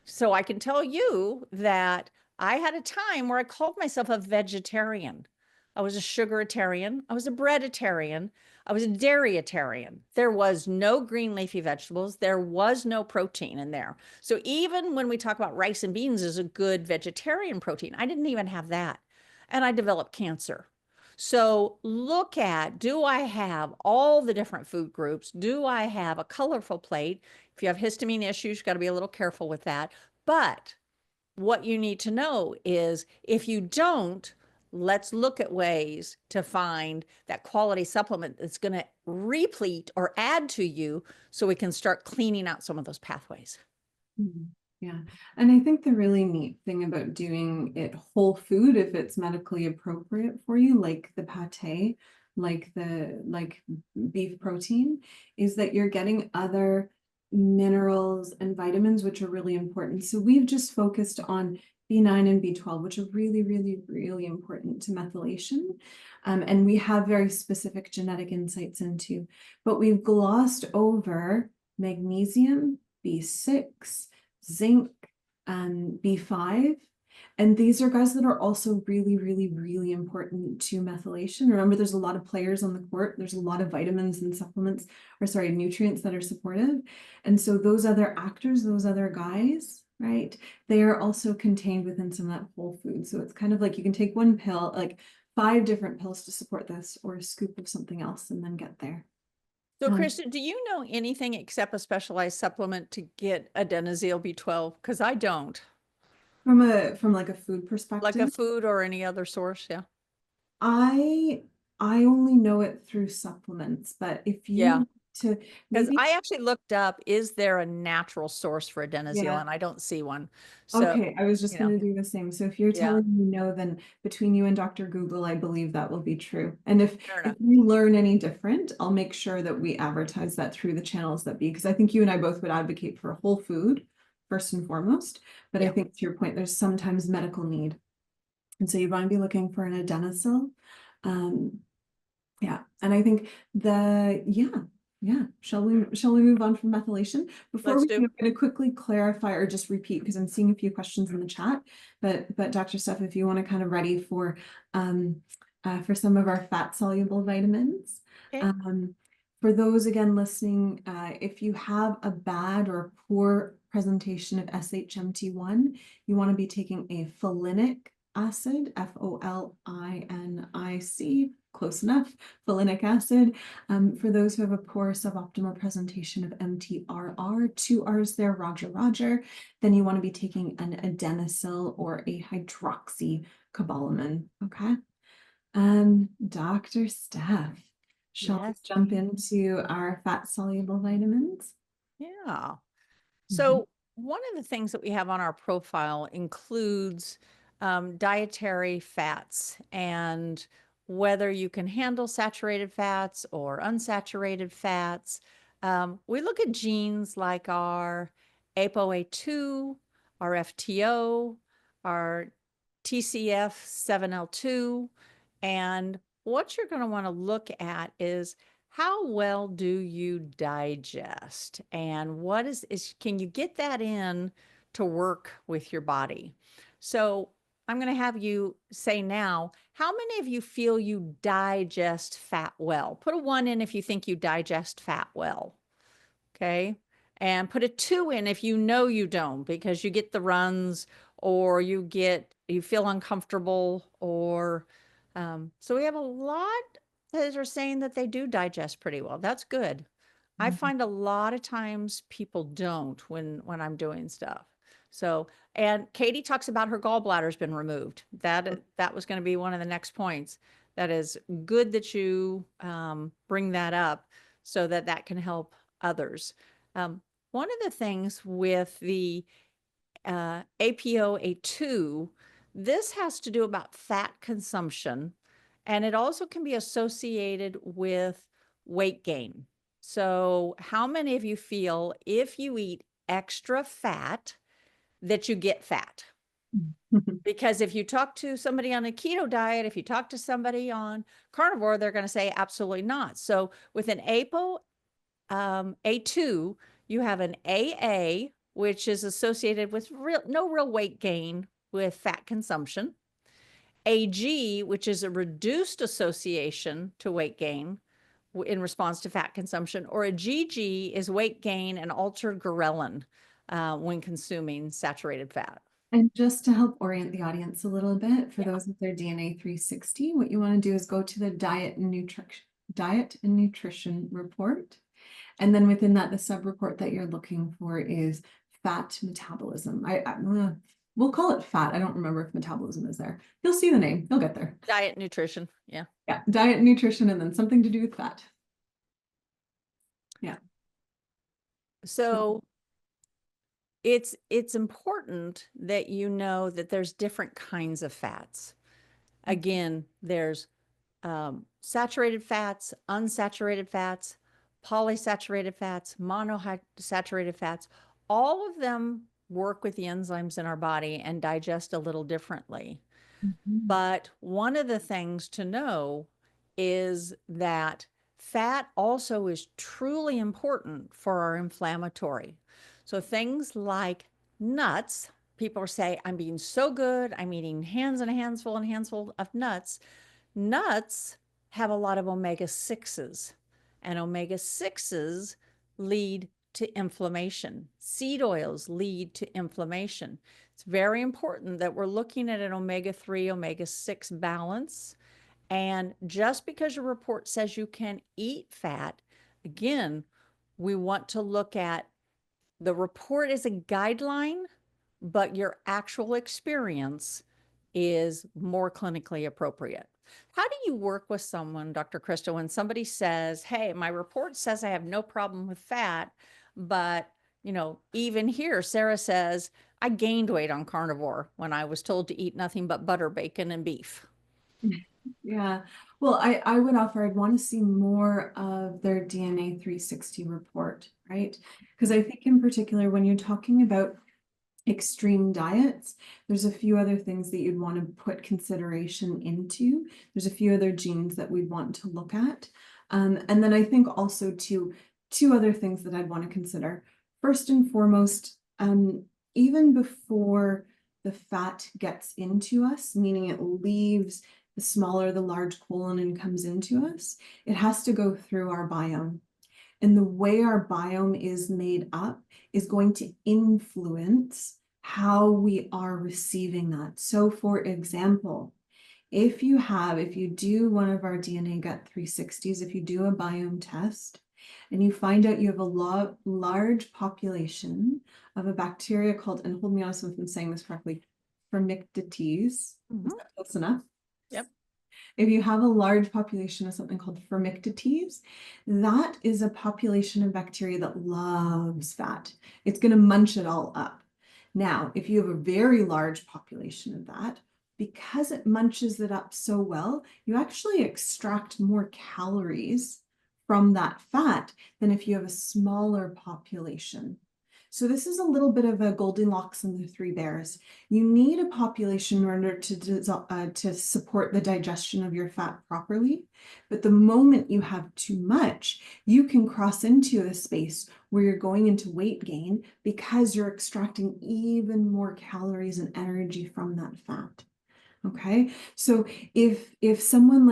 So I can tell you that I had a time where I called myself a vegetarian. I was a sugaritarian. I was a breaditarian. I was a dairyitarian. There was no green leafy vegetables. There was no protein in there. So even when we talk about rice and beans as a good vegetarian protein, I didn't even have that. And I developed cancer. So look at, do I have all the different food groups? Do I have a colorful plate? If you have histamine issues, you've got to be a little careful with that. But what you need to know is if you don't, let's look at ways to find that quality supplement that's going to replete or add to you so we can start cleaning out some of those pathways. Yeah. And I think the really neat thing about doing it whole food, if it's medically appropriate for you, like the pate, like beef protein, is that you're getting other minerals and vitamins, which are really important. So we've just focused on B9 and B12, which are really, really, really important to methylation. And we have very specific genetic insights into, but we've glossed over magnesium, B6, zinc, B5. And these are guys that are also really, really, really important to methylation. Remember, there's a lot of players on the court. There's a lot of vitamins and supplements, or sorry, nutrients that are supportive. And so those other actors, those other guys, right, they are also contained within some of that whole food. So it's kind of like you can take one pill, like 5 different pills to support this, or a scoop of something else and then get there. So, Krista, do you know anything except a specialized supplement to get adenosine B12? Because I don't. From like a food perspective, like a food or any other source, yeah. I only know it through supplements, but if you want to Because maybe I actually looked up, is there a natural source for adenosine? Yeah. And I don't see one. So, okay, I was just you going know, to do the same. So if you're Yeah. telling me no, then between you and Dr. Google, I believe that will be true. And if Fair if enough. we learn any different, I'll make sure that we advertise that through the channels that be, because I think you and I both would advocate for whole food first and foremost. But I Yeah. think to your point, there's sometimes medical need. And so you want to be looking for an adenosine. Yeah, and I think shall we move on from methylation? Before Let's we do, do. I'm going to quickly clarify or just repeat because I'm seeing a few questions in the chat. But Dr. Steph, if you want to kind of ready for some of our fat soluble vitamins. Okay. For those again listening, if you have a bad or poor presentation of SHMT1, you want to be taking a folinic acid, Folinic, close enough, folinic acid. For those who have a poor suboptimal presentation of MTRR, 2 R's there, Roger, Roger, then you want to be taking an adenosine or a hydroxycobalamin, okay? Dr. Steph, shall we Yes. jump into our fat-soluble vitamins? Yeah. Mhm. So one of the things that we have on our profile includes dietary fats and whether you can handle saturated fats or unsaturated fats. We look at genes like our ApoA2, our FTO, our TCF7L2, and what you're going to want to look at is how well do you digest, and what is can you get that in to work with your body? So I'm going to have you say now, how many of you feel you digest fat well? Put a 1 in if you think you digest fat well. Okay. And put a 2 in if you know you don't, because you get the runs or you feel uncomfortable, or so we have a lot that are saying that they do digest pretty well. That's good. I find a lot of times people don't when I'm doing stuff. So, and Katie talks about her gallbladder's been removed. That was going to be one of the next points. That is good that you bring that up so that that can help others. One of the things with the ApoA2, this has to do about fat consumption, and it also can be associated with weight gain. So how many of you feel if you eat extra fat that you get fat? Because if you talk to somebody on a keto diet, if you talk to somebody on carnivore, they're going to say absolutely not. So with an A2, you have an AA, which is associated with no real weight gain with fat consumption. AG, which is a reduced association to weight gain in response to fat consumption, or a GG is weight gain and altered ghrelin when consuming saturated fat. And just to help orient the audience a little bit, for Yeah. those with their DNA 360, what you want to do is go to the diet and nutrition report. And then within that, the sub-report that you're looking for is fat metabolism. We'll call it fat. I don't remember if metabolism is there. You'll see the name. You'll get there. Diet nutrition. Yeah. Yeah, diet, nutrition, and then something to do with fat. Yeah. So it's important that you know that there's different kinds of fats. Again, there's saturated fats, unsaturated fats, polysaturated fats, monosaturated fats. All of them work with the enzymes in our body and digest a little differently. But one of the things to know is that fat also is truly important for our inflammatory. So things like nuts, people say, I'm being so good, I'm eating hands and handsful and handful of nuts. Nuts have a lot of omega-6s, and omega-6s lead to inflammation. Seed oils lead to inflammation. It's very important that we're looking at an omega-3, omega-6 balance. And just because your report says you can eat fat, again, we want to look at the report as a guideline, but your actual experience is more clinically appropriate. How do you work with someone, Dr. Krista, when somebody says, hey, my report says I have no problem with fat, but even here, Sarah says, I gained weight on carnivore when I was told to eat nothing but butter, bacon, and beef. Yeah. Well, I would offer, I'd want to see more of their DNA 360 report, right? Because I think in particular, when you're talking about extreme diets, there's a few other things that you'd want to put consideration into. There's a few other genes that we'd want to look at. And then I think also two other things that I'd want to consider. First and foremost, even before the fat gets into us, meaning it leaves the smaller, the large colon and comes into us, it has to go through our biome. And the way our biome is made up is going to influence how we are receiving that. So for example, if you do one of our DNA Gut 360s, if you do a biome test and you find out you have a large population of a bacteria called, and hold me honest if I'm saying this correctly, Firmicutes. Is that close enough? Yep. If you have a large population of something called Firmicutes, that is a population of bacteria that loves fat. It's going to munch it all up. Now, if you have a very large population of that, because it munches it up so well, you actually extract more calories from that fat than if you have a smaller population. So this is a little bit of a Goldilocks and the Three Bears. You need a population in order to support the digestion of your fat properly. But the moment you have too much, you can cross into a space where you're going into weight gain because you're extracting even more calories and energy from that fat. Okay, so if someone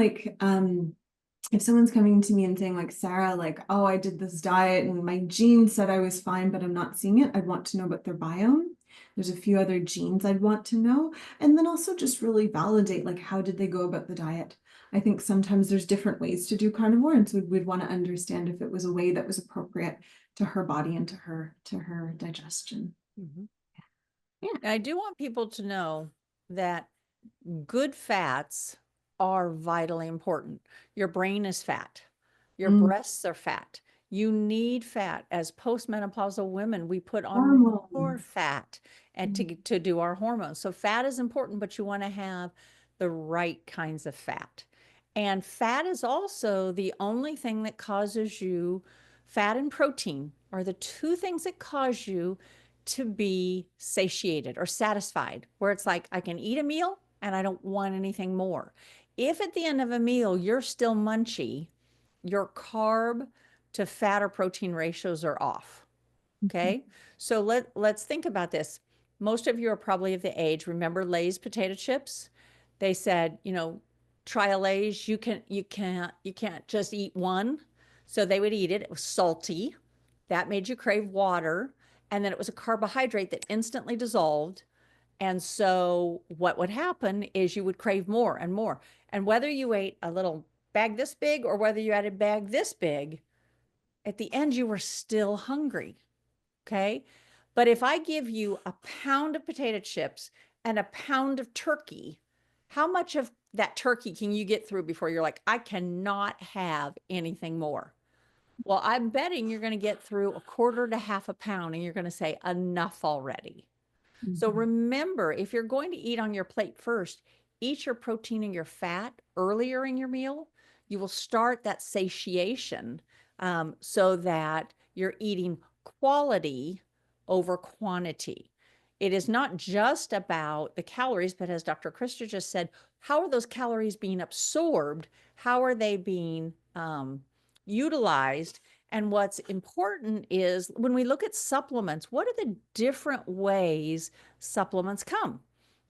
if someone's coming to me and saying like, Sarah, like, oh, I did this diet and my genes said I was fine, but I'm not seeing it, I'd want to know about their biome. There's a few other genes I'd want to know. And then also just really validate, like, how did they go about the diet? I think sometimes there's different ways to do carnivore. And so we'd want to understand if it was a way that was appropriate to her body and to her digestion. Yeah. And I do want people to know that good fats are vitally important. Your brain is fat. Your breasts are fat. You need fat. As postmenopausal women, we put on more fat and to do our hormones. So fat is important, but you want to have the right kinds of fat. And fat is also the only thing that causes you, fat and protein are the two things that cause you to be satiated or satisfied, where it's like, I can eat a meal and I don't want anything more. If at the end of a meal you're still munchy, your carb to fat or protein ratios are off. Okay. So let's think about this. Most of you are probably of the age, remember Lay's potato chips? They said, try a Lay's, you can't just eat one. So they would eat it. It was salty. That made you crave water. And then it was a carbohydrate that instantly dissolved. And so what would happen is you would crave more and more. And whether you ate a little bag this big or whether you had a bag this big, at the end you were still hungry. Okay. But if I give you a pound of potato chips and a pound of turkey, how much of that turkey can you get through before you're like, I cannot have anything more? Well, I'm betting you're going to get through a quarter to half a pound and you're going to say, enough already. So remember, if you're going to eat on your plate first, eat your protein and your fat earlier in your meal. You will start that satiation so that you're eating quality over quantity. It is not just about the calories, but as Dr. Christa just said, how are those calories being absorbed? How are they being utilized? And what's important is when we look at supplements, what are the different ways supplements come?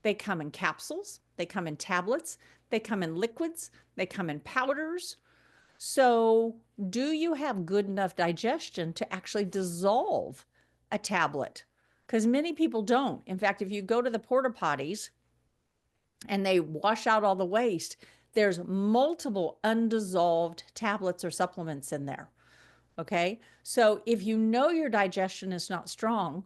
They come in capsules, they come in tablets, they come in liquids, they come in powders. So, do you have good enough digestion to actually dissolve a tablet? Because many people don't. In fact, if you go to the porta potties and they wash out all the waste, there's multiple undissolved tablets or supplements in there. Okay. So if you know your digestion is not strong,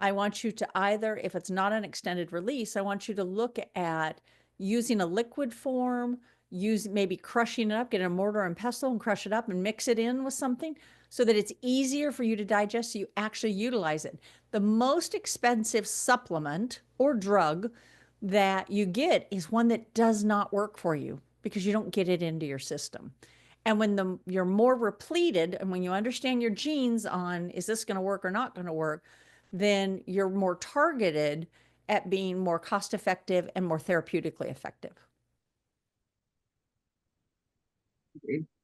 I want you to either, if it's not an extended release, I want you to look at using a liquid form, maybe crushing it up, get a mortar and pestle and crush it up and mix it in with something so that it's easier for you to digest so you actually utilize it. The most expensive supplement or drug that you get is one that does not work for you because you don't get it into your system. And when you're more repleted and when you understand your genes on, is this going to work or not going to work, then you're more targeted at being more cost effective and more therapeutically effective.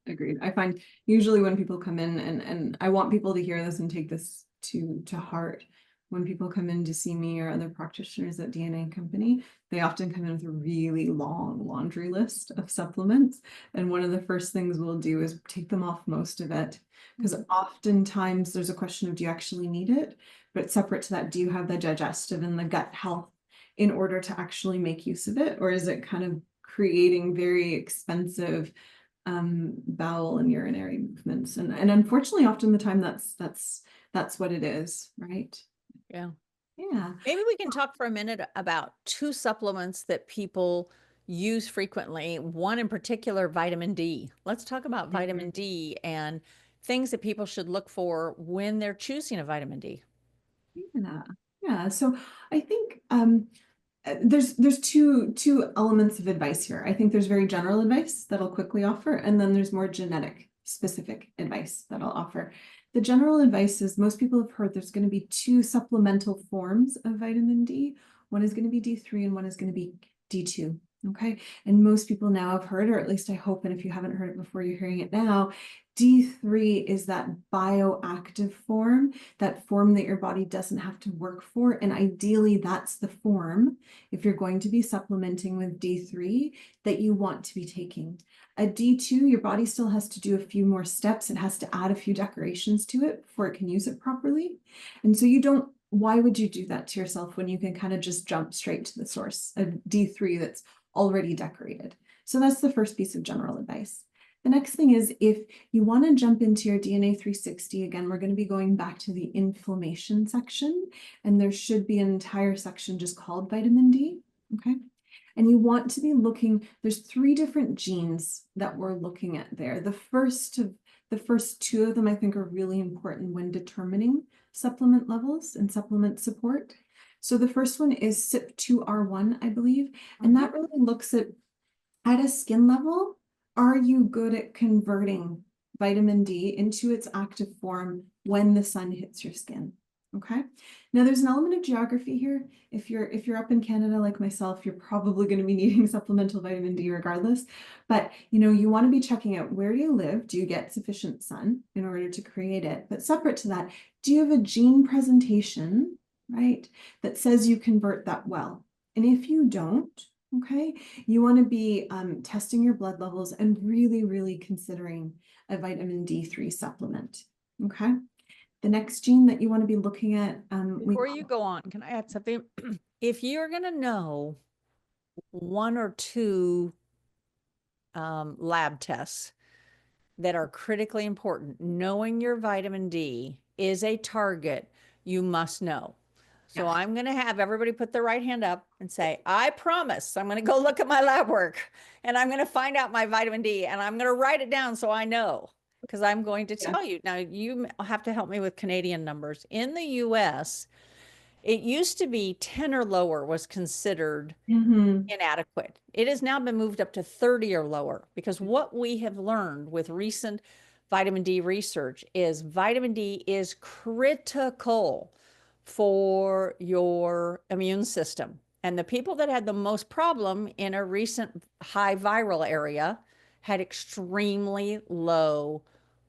Agreed. I find usually when people come in and I want people to hear this and take this to heart. when people come in to see me or other practitioners at DNA Company, they often come in with a really long laundry list of supplements. And one of the first things we'll do is take them off most of it. Because oftentimes there's a question of, do you actually need it? But separate to that, do you have the digestive and the gut health in order to actually make use of it? Or is it kind of creating very expensive bowel and urinary movements? And unfortunately, often the time that's what it is, right? Yeah. Yeah. Maybe we can talk for a minute about two supplements that people use frequently. One in particular, vitamin D. Let's talk about vitamin D and things that people should look for when they're choosing a vitamin D. Yeah. Yeah. So I think there's two elements of advice here. I think there's very general advice that I'll quickly offer, and then there's more genetic specific advice that I'll offer. The general advice is most people have heard there's going to be two supplemental forms of vitamin D. One is going to be D3 and one is going to be D2. Okay. And most people now have heard, or at least I hope, and if you haven't heard it before, you're hearing it now. D3 is that bioactive form, that form that your body doesn't have to work for. And ideally, that's the form, if you're going to be supplementing with D3, that you want to be taking. A D2, your body still has to do a few more steps. It has to add a few decorations to it before it can use it properly. And so why would you do that to yourself when you can kind of just jump straight to the source, a D3 that's already decorated? So that's the first piece of general advice. The next thing is, if you want to jump into your DNA 360, again, we're going to be going back to the inflammation section, and there should be an entire section just called vitamin D, okay? And you want to be looking, there's 3 different genes that we're looking at there. The first 2 of them, I think, are really important when determining supplement levels and supplement support. So the first one is CYP2R1, I believe, and that really looks at a skin level, are you good at converting vitamin D into its active form when the sun hits your skin? Okay. Now there's an element of geography here. If you're up in Canada like myself, you're probably going to be needing supplemental vitamin D regardless. But you want to be checking out, where do you live? Do you get sufficient sun in order to create it? But separate to that, do you have a gene presentation, right, that says you convert that well? And if you don't, okay, you want to be testing your blood levels and really, really considering a vitamin D3 supplement. Okay. The next gene that you want to be looking at. Before you go on, can I add something? If you're going to know 1 or 2 lab tests that are critically important, knowing your vitamin D is a target you must know. So Yes. I'm going to have everybody put their right hand up and say, I promise I'm going to go look at my lab work and I'm going to find out my vitamin D and I'm going to write it down so I know, because I'm going to tell you. Now, you have to help me with Canadian numbers. In the US, it used to be 10 or lower was considered inadequate. It has now been moved up to 30 or lower, because what we have learned with recent vitamin D research is vitamin D is critical for your immune system. And the people that had the most problem in a recent high viral area had extremely low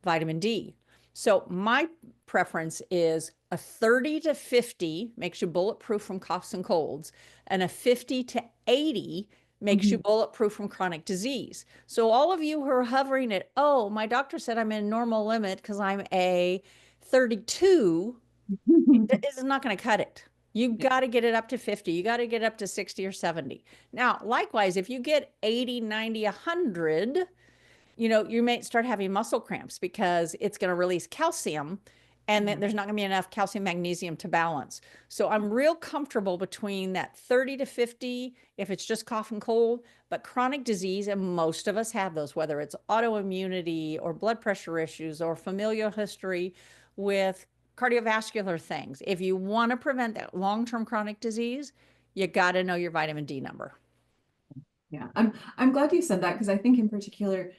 vitamin D. So my preference is a 30 to 50 makes you bulletproof from coughs and colds, and a 50 to 80 makes you bulletproof from chronic disease. So all of you who are hovering at, oh, my doctor said I'm in normal limit because I'm a 32, it's not going to cut it. You got to get it up to 50. You got to get up to 60 or 70. Now, likewise, if you get 80, 90, 100, you may start having muscle cramps because it's going to release calcium, and then there's not going to be enough calcium magnesium to balance. So I'm real comfortable between that 30 to 50 if it's just cough and cold, but chronic disease, and most of us have those, whether it's autoimmunity or blood pressure issues or familial history with cardiovascular things. If you want to prevent that long-term chronic disease, you got to know your vitamin D number. Yeah, I'm glad you said that, because I think in particular,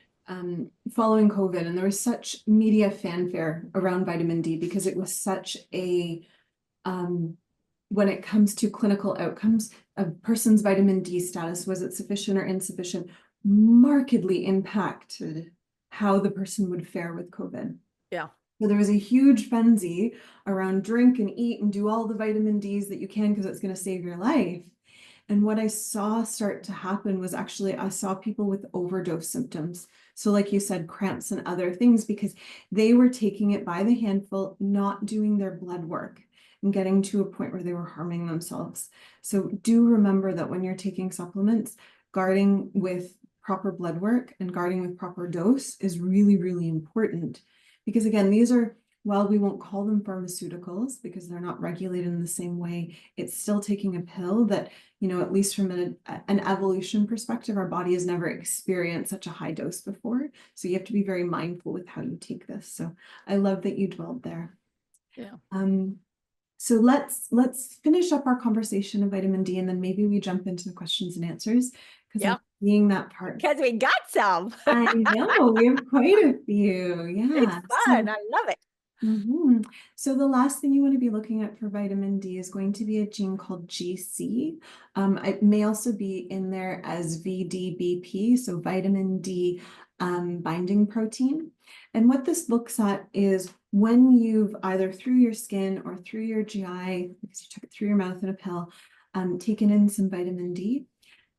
following COVID, and there was such media fanfare around vitamin D because it was such a, when it comes to clinical outcomes, a person's vitamin D status, was it sufficient or insufficient, markedly impacted how the person would fare with COVID. Yeah. So there was a huge frenzy around drink and eat and do all the vitamin Ds that you can because it's going to save your life. And what I saw start to happen was actually I saw people with overdose symptoms. So like you said, cramps and other things, because they were taking it by the handful, not doing their blood work and getting to a point where they were harming themselves. So do remember that when you're taking supplements, guarding with proper blood work and guarding with proper dose is really, really important. Because again, these are, while we won't call them pharmaceuticals because they're not regulated in the same way, it's still taking a pill that, you know, at least from an evolution perspective, our body has never experienced such a high dose before. So you have to be very mindful with how you take this. So I love that you dwelled there. Yeah. So let's finish up our conversation of vitamin D, and then maybe we jump into the questions and answers, because I'm seeing that part. Because we got some. I know, we have quite a few. Yeah. It's fun. I love it. So the last thing you want to be looking at for vitamin D is going to be a gene called GC. It may also be in there as VDBP, so vitamin D binding protein. And what this looks at is when you've either through your skin or through your GI, because you took it through your mouth in a pill, taken in some vitamin D,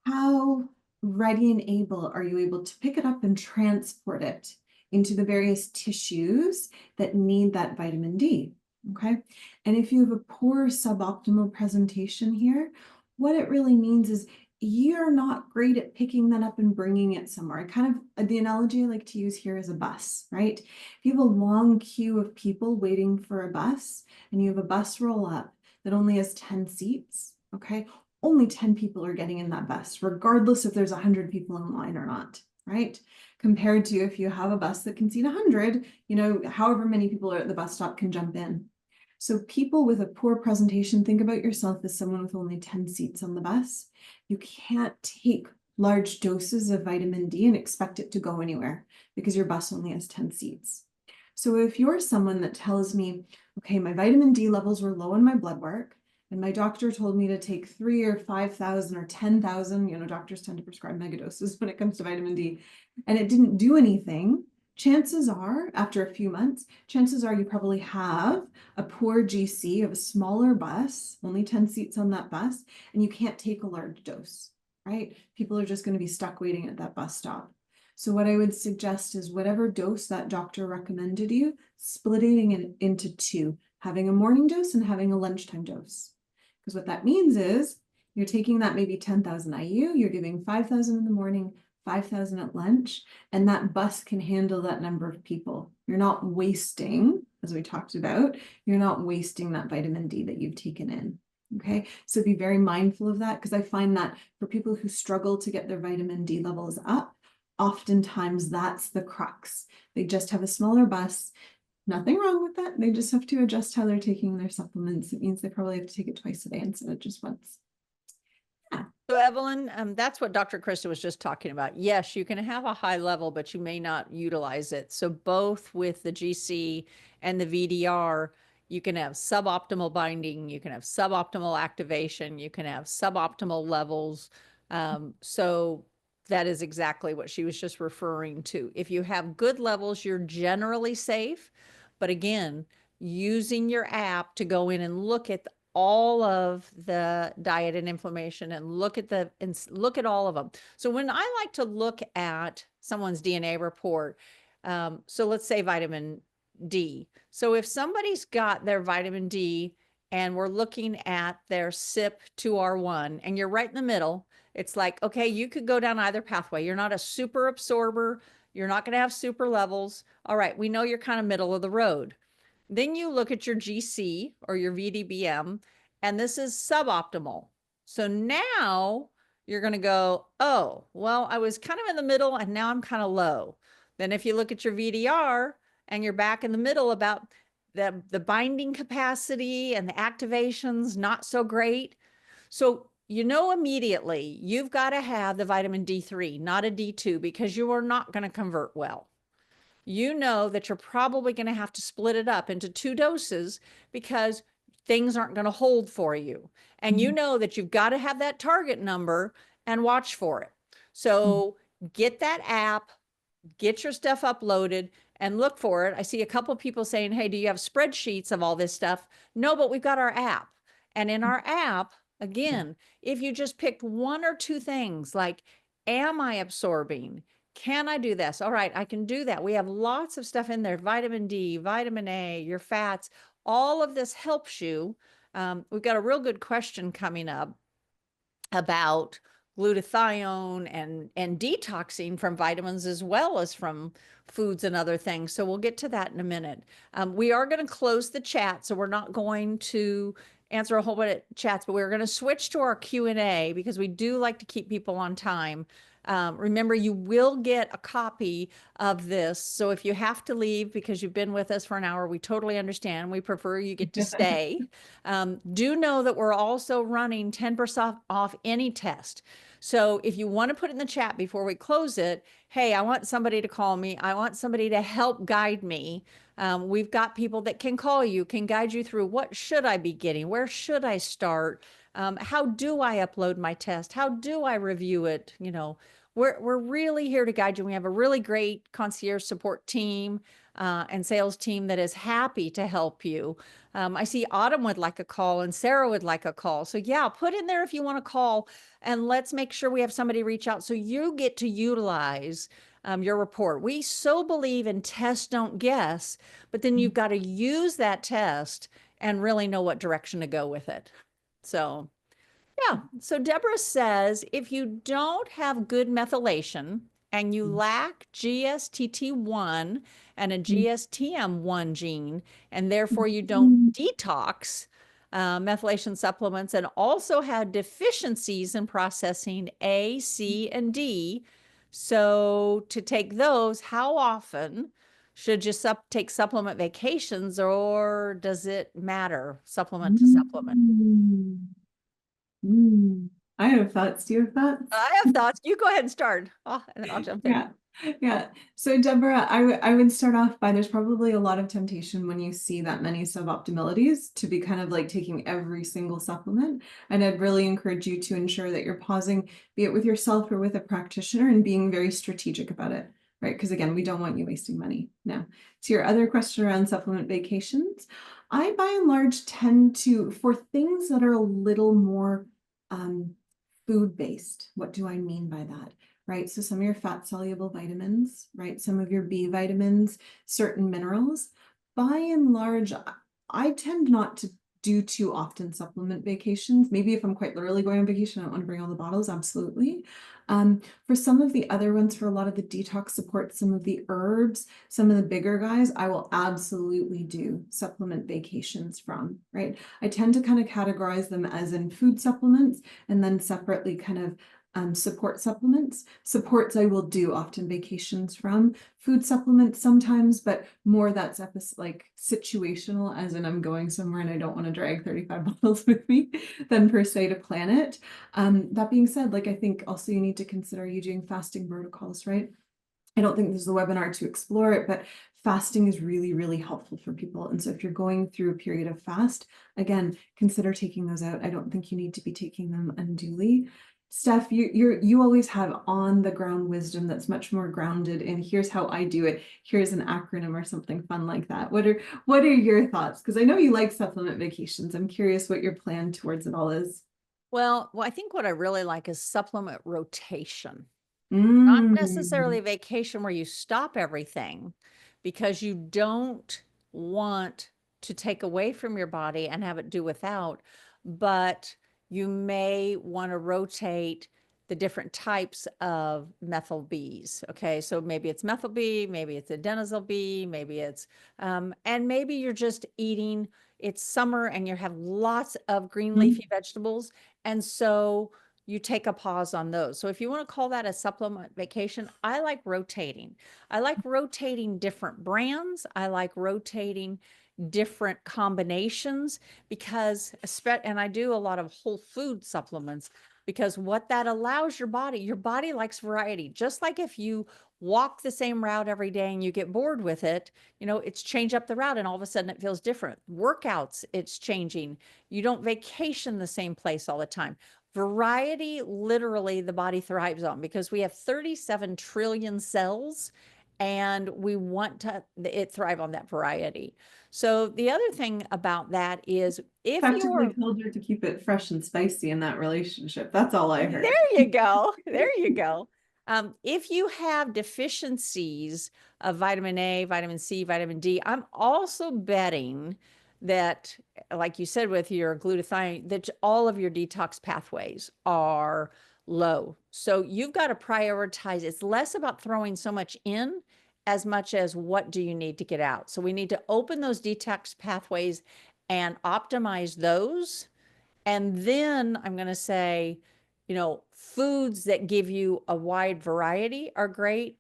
how ready and able are you able to pick it up and transport it into the various tissues that need that vitamin D, okay? And if you have a poor suboptimal presentation here, what it really means is you're not great at picking that up and bringing it somewhere. The analogy I like to use here is a bus, right? If you have a long queue of people waiting for a bus and you have a bus roll up that only has 10 seats, okay? Only 10 people are getting in that bus, regardless if there's 100 people in line or not, right? Compared to if you have a bus that can seat 100, you know, however many people are at the bus stop can jump in. So people with a poor presentation, think about yourself as someone with only 10 seats on the bus. You can't take large doses of vitamin D and expect it to go anywhere because your bus only has 10 seats. So if you're someone that tells me, okay, my vitamin D levels were low in my blood work, and my doctor told me to take 3,000 or 5,000 or 10,000, you know, doctors tend to prescribe megadoses when it comes to vitamin D, and it didn't do anything, chances are, after a few months, chances are you probably have a poor GC of a smaller bus, only 10 seats on that bus, and you can't take a large dose, right? People are just going to be stuck waiting at that bus stop. So what I would suggest is whatever dose that doctor recommended you, splitting it into two, having a morning dose and having a lunchtime dose. Because what that means is you're taking that maybe 10,000 IU, you're giving 5,000 in the morning, 5,000 at lunch, and that bus can handle that number of people. You're not wasting, as we talked about, you're not wasting that vitamin D that you've taken in. Okay, so be very mindful of that, because I find that for people who struggle to get their vitamin D levels up, oftentimes that's the crux. They just have a smaller bus. Nothing wrong with that. They just have to adjust how they're taking their supplements. It means they probably have to take it twice a day instead of just once. Yeah. So Evelyn, that's what Dr. Krista was just talking about. Yes, you can have a high level, but you may not utilize it. So both with the GC and the VDR, you can have suboptimal binding, you can have suboptimal activation, you can have suboptimal levels. So that is exactly what she was just referring to. If you have good levels, you're generally safe. But again, using your app to go in and look at all of the diet and inflammation and look at all of them. So when I like to look at someone's DNA report, so let's say vitamin D. So if somebody's got their vitamin D and we're looking at their CYP2R1 and you're right in the middle, it's like, okay, you could go down either pathway. You're not a super absorber. You're not going to have super levels. All right, we know you're kind of middle of the road. Then you look at your GC or your VDBM, and this is suboptimal. So now you're going to go, oh, well, I was kind of in the middle and now I'm kind of low. Then if you look at your VDR and you're back in the middle about the binding capacity and the activations, not so great. So you know immediately you've got to have the vitamin D3, not a D2, because you are not going to convert well. You know that you're probably going to have to split it up into 2 doses because things aren't going to hold for you. And you know that you've got to have that target number and watch for it. So get that app, get your stuff uploaded, and look for it. I see a couple people saying, hey, do you have spreadsheets of all this stuff? No, but we've got our app. And in our app, again, if you just picked one or two things like, am I absorbing? Can I do this? All right, I can do that. We have lots of stuff in there, vitamin D, vitamin A, your fats, all of this helps you. We've got a real good question coming up about glutathione and detoxing from vitamins as well as from foods and other things. So we'll get to that in a minute. We are going to close the chat, so we're not going to answer a whole bunch of chats, but we're going to switch to our Q&A because we do like to keep people on time. Remember, you will get a copy of this. So if you have to leave because you've been with us for an hour, we totally understand. We prefer you get to stay. Do know that we're also running 10% off any test. So if you want to put in the chat before we close it, hey, I want somebody to call me. I want somebody to help guide me. We've got people that can call you, can guide you through what should I be getting? Where should I start? How do I upload my test? How do I review it? You know, we're really here to guide you. We have a really great concierge support team and sales team that is happy to help you. I see Autumn would like a call and Sarah would like a call. So yeah, put in there if you want to call and let's make sure we have somebody reach out so you get to utilize your report. We so believe in test, don't guess, but then you've got to use that test and really know what direction to go with it. So yeah, so Deborah says, if you don't have good methylation and you lack GSTT1 and a GSTM1 gene, and therefore you don't detox methylation supplements and also have deficiencies in processing A, C, and D, so to take those, how often should you take supplement vacations, or does it matter supplement to supplement? I have thoughts. Do you have thoughts? I have thoughts. You go ahead and start. And then I'll jump in. Yeah. Yeah. So Deborah, I would start off by there's probably a lot of temptation when you see that many suboptimalities to be kind of like taking every single supplement. And I'd really encourage you to ensure that you're pausing, be it with yourself or with a practitioner, and being very strategic about it, right? Because again, we don't want you wasting money. Now, to your other question around supplement vacations, I by and large tend to, for things that are a little more food-based. What do I mean by that? Right? So some of your fat-soluble vitamins, right? Some of your B vitamins, certain minerals. By and large, I tend not to do too often supplement vacations. Maybe if I'm quite literally going on vacation, I don't want to bring all the bottles, absolutely. For some of the other ones, for a lot of the detox support, some of the herbs, some of the bigger guys, I will absolutely do supplement vacations from, right? I tend to kind of categorize them as in food supplements and then separately kind of support supplements. Supports I will do often vacations from. Food supplements sometimes, but more that's like situational, as in I'm going somewhere and I don't want to drag 35 bottles with me than per se to plan it. That being said, like I think also you need to consider you doing fasting protocols, right? I don't think there's a webinar to explore it, but fasting is really, really helpful for people. And so if you're going through a period of fast, again, consider taking those out. I don't think you need to be taking them unduly. Steph, you always have on the ground wisdom that's much more grounded in here's how I do it. Here's an acronym or something fun like that. What are your thoughts? Because I know you like supplement vacations. I'm curious what your plan towards it all is. Well, I think what I really like is supplement rotation. Not necessarily a Mm. vacation where you stop everything because you don't want to take away from your body and have it do without, but you may want to rotate the different types of methyl Bs. Okay, so maybe it's methyl B, maybe it's adenosyl B, maybe it's, and maybe you're just eating, it's summer and you have lots of green leafy vegetables. And so you take a pause on those. So if you want to call that a supplement vacation, I like rotating. I like rotating different brands. I like rotating different combinations because, and I do a lot of whole food supplements because what that allows your body likes variety. Just like if you walk the same route every day and you get bored with it, you know, it's change up the route and all of a sudden it feels different. Workouts, it's changing. You don't vacation the same place all the time. Variety, literally the body thrives on because we have 37 trillion cells and we want to it thrive on that variety. So the other thing about that is if Effectively you're told her to keep it fresh and spicy in that relationship. That's all I heard. there you go. There you go. If you have deficiencies of vitamin A, vitamin C, vitamin D, I'm also betting that, like you said, with your glutathione, that all of your detox pathways are low. So you've got to prioritize. It's less about throwing so much in as much as what do you need to get out. So we need to open those detox pathways and optimize those. And then I'm going to say, foods that give you a wide variety are great.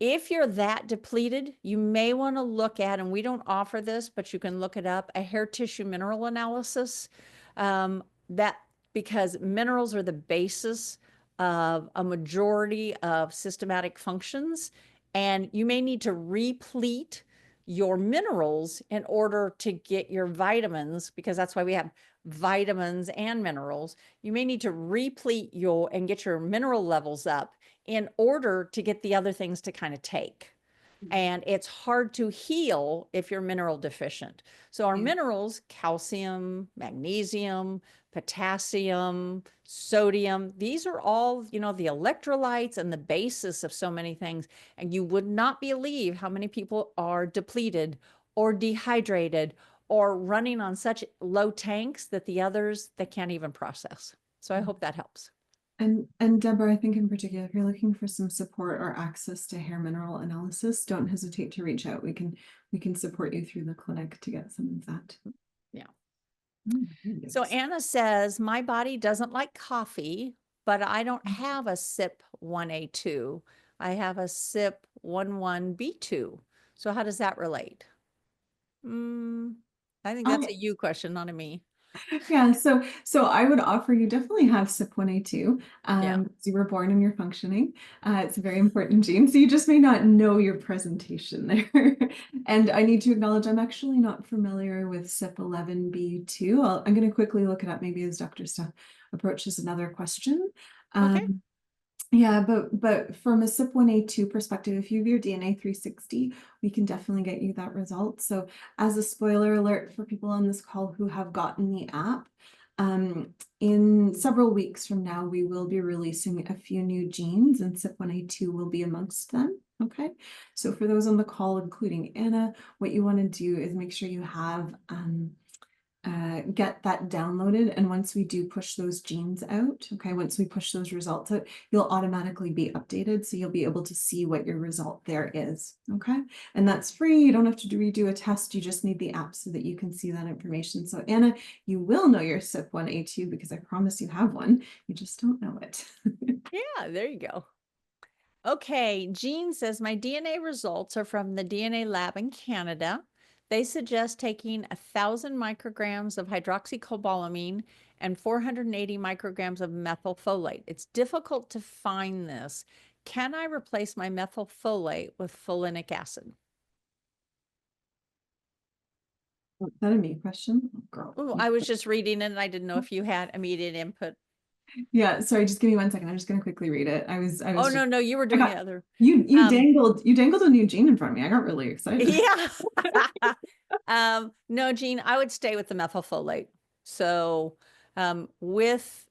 If you're that depleted, you may want to look at, and we don't offer this, but you can look it up, a hair tissue mineral analysis. That because minerals are the basis of a majority of systematic functions, and you may need to replete your minerals in order to get your vitamins, because that's why we have vitamins and minerals. You may need to replete and get your mineral levels up in order to get the other things to kind of take. And it's hard to heal if you're mineral deficient. So our minerals, calcium, magnesium, potassium, sodium, these are all, the electrolytes and the basis of so many things. And you would not believe how many people are depleted or dehydrated or running on such low tanks that the others they can't even process. So I hope that helps. And Deborah, I think in particular, if you're looking for some support or access to hair mineral analysis, don't hesitate to reach out. We can support you through the clinic to get some of that. Yeah. Yes. So Anna says, my body doesn't like coffee, but I don't have a SIP 1A2. I have a SIP 11B2. So how does that relate? I think that's a you question, not a me. Yeah, so I would offer you definitely have CYP1A2. Yeah. You were born and you're functioning. It's a very important gene, so you just may not know your presentation there. And I need to acknowledge I'm actually not familiar with CYP11B2. I'm going to quickly look it up, maybe as Dr. Steph approaches another question. Okay. Yeah, but from a CYP1A2 perspective, if you have your DNA 360, we can definitely get you that result. So as a spoiler alert for people on this call who have gotten the app, in several weeks from now, we will be releasing a few new genes and CYP1A2 will be amongst them. Okay, so for those on the call, including Anna, what you want to do is make sure you have get that downloaded. And once we do push those genes out, okay, once we push those results out, you'll automatically be updated. So you'll be able to see what your result there is. Okay. And that's free. You don't have to redo a test. You just need the app so that you can see that information. So Anna, you will know your CYP1A2 because I promise you have one. You just don't know it. Yeah, there you go. Okay, Jean says, my DNA results are from the DNA lab in Canada. They suggest taking 1,000 micrograms of hydroxycobalamin and 480 micrograms of methylfolate. It's difficult to find this. Can I replace my methylfolate with folinic acid? Is that a me question? Oh, girl. Oh, I was just reading it and I didn't know if you had immediate input. Yeah, sorry, just give me 1 second. I'm just gonna quickly read it. Oh, no, you were doing the other. You dangled a new gene in front of me. I got really excited. Yeah. No, Jean, I would stay with the methylfolate. So with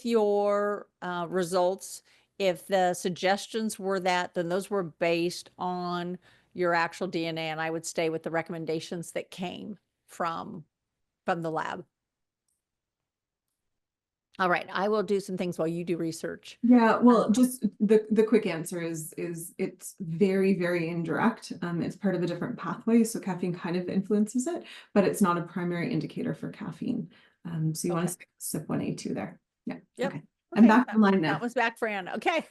your results, if the suggestions were that, then those were based on your actual DNA, and I would stay with the recommendations that came from the lab. All right, I will do some things while you do research. Yeah, well, just the quick answer is it's very, very indirect. It's part of a different pathway, so caffeine kind of influences it, but it's not a primary indicator for caffeine. So you want to skip CYP1A2 there. Yeah. Yep. Okay. I'm back online now. That was back for Anna. Okay.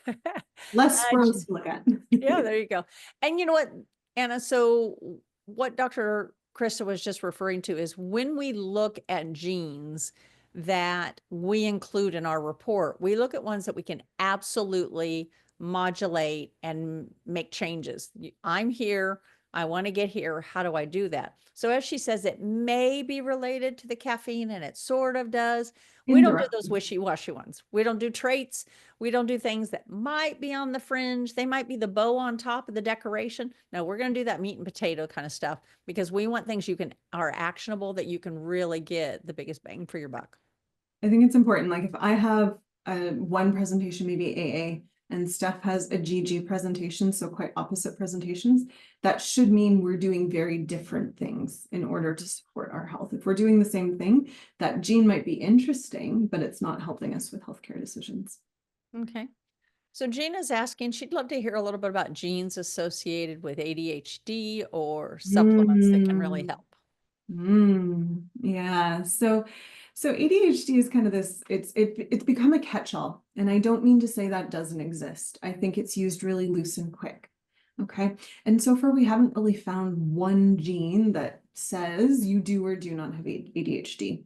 Less squirrels to look at. Yeah, there you go. And you know what, Anna, so what Dr. Krista was just referring to is when we look at genes that we include in our report, we look at ones that we can absolutely modulate and make changes. I'm here I want to get here. How do I do that? So as she says, it may be related to the caffeine, and it sort of does. We don't do those Indirectly. wishy-washy ones. We don't do traits. We don't do things that might be on the fringe. They might be the bow on top of the decoration. No, we're going to do that meat and potato kind of stuff because we want things are actionable, that you can really get the biggest bang for your buck. I think it's important. Like if I have one presentation, maybe AA, and Steph has a GG presentation, so quite opposite presentations, that should mean we're doing very different things in order to support our health. If we're doing the same thing, that gene might be interesting, but it's not helping us with healthcare decisions. Okay. So Gina's asking, she'd love to hear a little bit about genes associated with ADHD or supplements that can really help. Yeah. So ADHD is kind of this, it's become a catch-all. And I don't mean to say that doesn't exist. I think it's used really loose and quick. Okay. And so far we haven't really found one gene that says you do or do not have ADHD.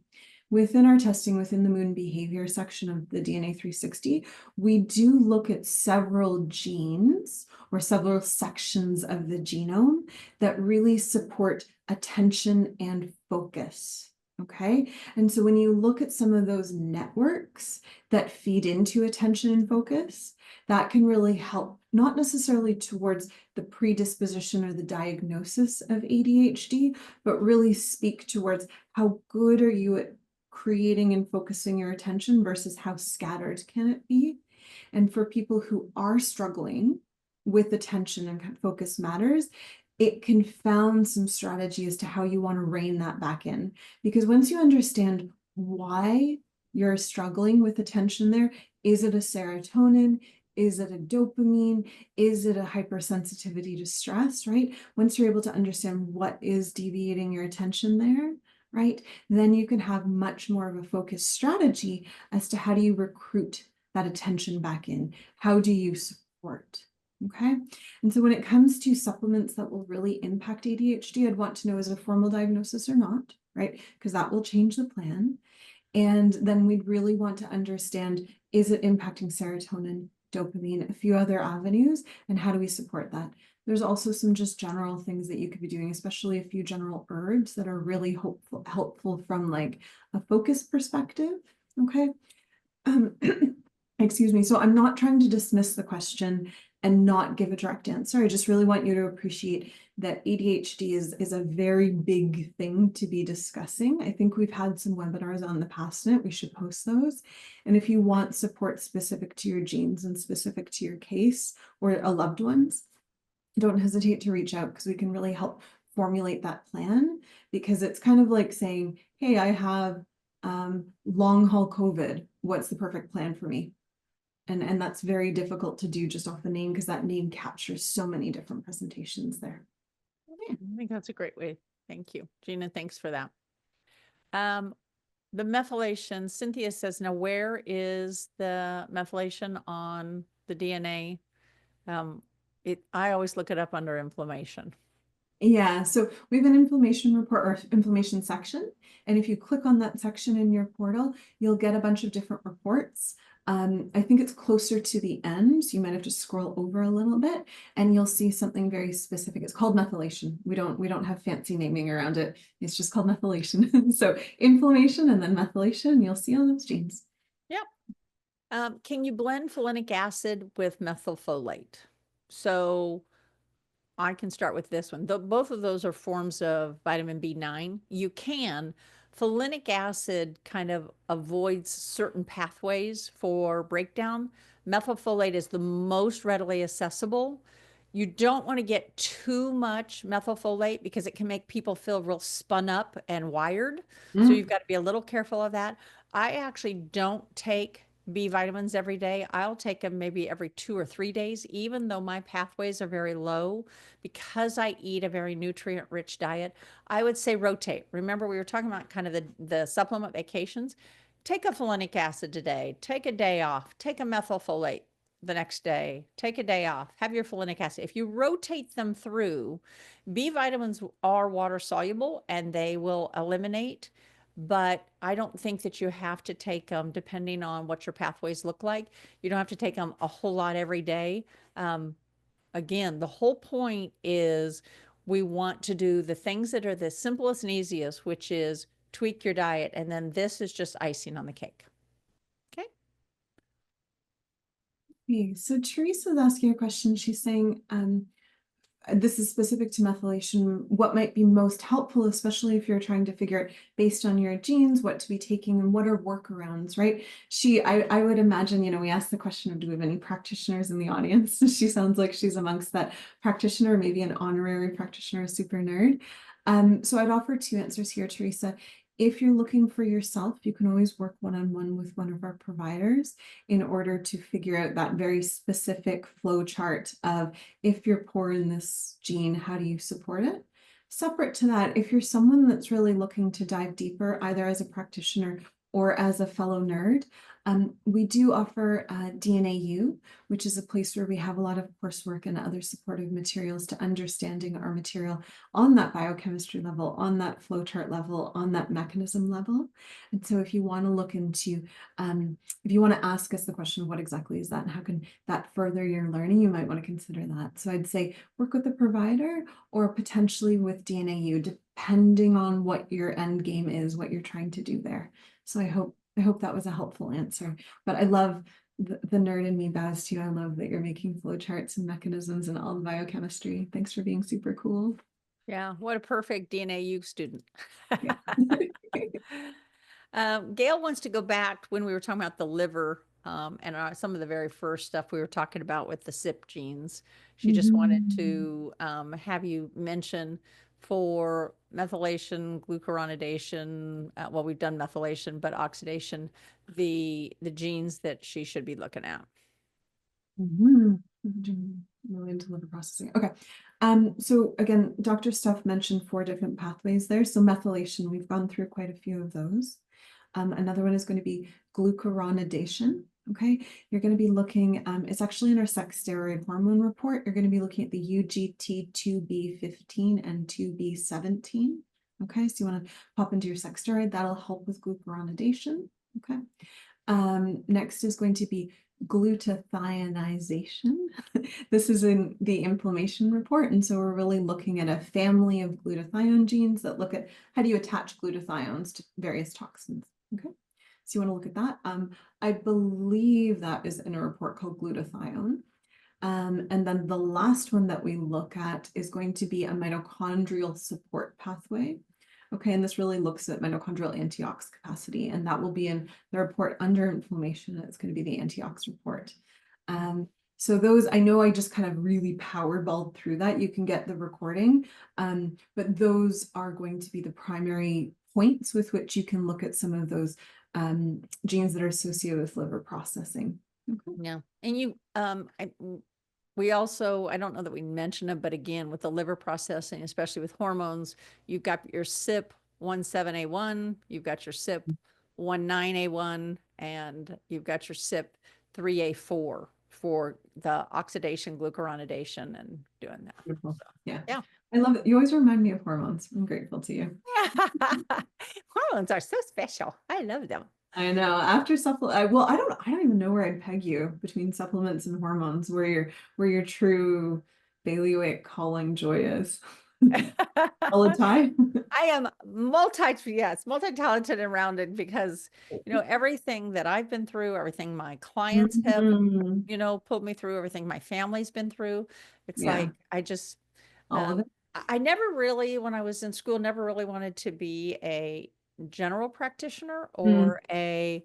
Within our testing, within the Moon behavior section of the DNA 360, we do look at several genes or several sections of the genome that really support attention and focus. Okay. And so when you look at some of those networks that feed into attention and focus, that can really help, not necessarily towards the predisposition or the diagnosis of ADHD, but really speak towards how good are you at creating and focusing your attention versus how scattered can it be. And for people who are struggling with attention and focus matters, it can found some strategy as to how you want to rein that back in. Because once you understand why you're struggling with attention there, is it a serotonin? Is it a dopamine? Is it a hypersensitivity to stress, right? Once you're able to understand what is deviating your attention there, right, then you can have much more of a focused strategy as to how do you recruit that attention back in? How do you support? Okay. And so when it comes to supplements that will really impact ADHD, I'd want to know is it a formal diagnosis or not, right? Because that will change the plan. And then we'd really want to understand, is it impacting serotonin, dopamine, a few other avenues, and how do we support that? There's also some just general things that you could be doing, especially a few general herbs that are really helpful from like a focus perspective. Okay. Excuse me. So I'm not trying to dismiss the question and not give a direct answer. I just really want you to appreciate that ADHD is a very big thing to be discussing. I think we've had some webinars on the past in it. We should post those. And if you want support specific to your genes and specific to your case or a loved one's, don't hesitate to reach out because we can really help formulate that plan, because it's kind of like saying, hey, I have long haul COVID. What's the perfect plan for me? And that's very difficult to do just off the name because that name captures so many different presentations there. Yeah, I think that's a great way. Thank you, Gina. Thanks for that. The methylation, Cynthia says, now where is the methylation on the DNA? I always look it up under inflammation. Yeah, so we have an inflammation report or inflammation section. And if you click on that section in your portal, you'll get a bunch of different reports. I think it's closer to the end, so you might have to scroll over a little bit and you'll see something very specific. It's called methylation. We don't have fancy naming around it. It's just called methylation. So inflammation and then methylation, you'll see all those genes. Yep. Can you blend folinic acid with methylfolate? So I can start with this one. Both of those are forms of vitamin B9. You can. Folinic acid kind of avoids certain pathways for breakdown. Methylfolate is the most readily accessible. You don't want to get too much methylfolate because it can make people feel real spun up and wired. So you've got to be a little careful of that. I actually don't take B vitamins every day. I'll take them maybe every 2 or 3 days, even though my pathways are very low, because I eat a very nutrient rich diet. I would say rotate. Remember, we were talking about kind of the supplement vacations. Take a folinic acid today, take a day off, take a methylfolate the next day, take a day off, have your folinic acid. If you rotate them through, B vitamins are water soluble and they will eliminate, but I don't think that you have to take them depending on what your pathways look like. You don't have to take them a whole lot every day. Again, the whole point is we want to do the things that are the simplest and easiest, which is tweak your diet. And then this is just icing on the cake. Okay. Okay, so Teresa's asking a question. She's saying, this is specific to methylation, what might be most helpful, especially if you're trying to figure out based on your genes, what to be taking and what are workarounds, right? I would imagine, you know, we asked the question of, do we have any practitioners in the audience? She sounds like she's amongst that practitioner, maybe an honorary practitioner, a super nerd. So I'd offer two answers here, Teresa. If you're looking for yourself, you can always work one-on-one with one of our providers in order to figure out that very specific flow chart of, if you're poor in this gene, how do you support it? Separate to that, if you're someone that's really looking to dive deeper, either as a practitioner or as a fellow nerd, we do offer DNAU, which is a place where we have a lot of coursework and other supportive materials to understanding our material on that biochemistry level, on that flowchart level, on that mechanism level. And so if you want to look into, if you want to ask us the question of what exactly is that and how can that further your learning, you might want to consider that. So I'd say work with a provider or potentially with DNAU, depending on what your end game is, what you're trying to do there. So I hope that was a helpful answer. But I love the nerd in me bows to you. I love that you're making flowcharts and mechanisms and all the biochemistry. Thanks for being super cool. Yeah, what a perfect DNAU student. Yeah. Gail wants to go back when we were talking about the liver and some of the very first stuff we were talking about with the CYP genes. She just wanted to have you mention for methylation, glucuronidation, well, we've done methylation, but oxidation, the genes that she should be looking at. Really into liver processing. Okay. So again, Dr. Stuff mentioned 4 different pathways there. So methylation, we've gone through quite a few of those. Another one is going to be glucuronidation. Okay, you're going to be looking, it's actually in our sex steroid hormone report. You're going to be looking at the UGT2B15 and 2B17. Okay, so you want to pop into your sex steroid. That'll help with glucuronidation. Okay. Next is going to be glutathionization. This is in the inflammation report. And so we're really looking at a family of glutathione genes that look at how do you attach glutathiones to various toxins. Okay. So you want to look at that. I believe that is in a report called glutathione. And then the last one that we look at is going to be a mitochondrial support pathway. Okay, and this really looks at mitochondrial antiox capacity, and that will be in the report under inflammation. It's going to be the antiox report. So those, I know I just kind of really powerballed through that. You can get the recording, but those are going to be the primary points with which you can look at some of those genes that are associated with liver processing. Okay. Yeah, and you, we also, I don't know that we mentioned it, but again, with the liver processing, especially with hormones, you've got your CYP17A1, you've got your CYP19A1, and you've got your CYP3A4 for the oxidation, glucuronidation, and doing that. Beautiful. So, yeah. Yeah. I love it. You always remind me of hormones. I'm grateful to you. Hormones are so special. I love them. I know. After supplement, well, I don't even know where I'd peg you between supplements and hormones, where your true bailiwick calling joy is. All the time. I am multi-talented and rounded because, you know, everything that I've been through, everything my clients have, you know, pulled me through, everything my family's been through. It's like, I just, all of it. I never really, when I was in school, never really wanted to be a general practitioner or a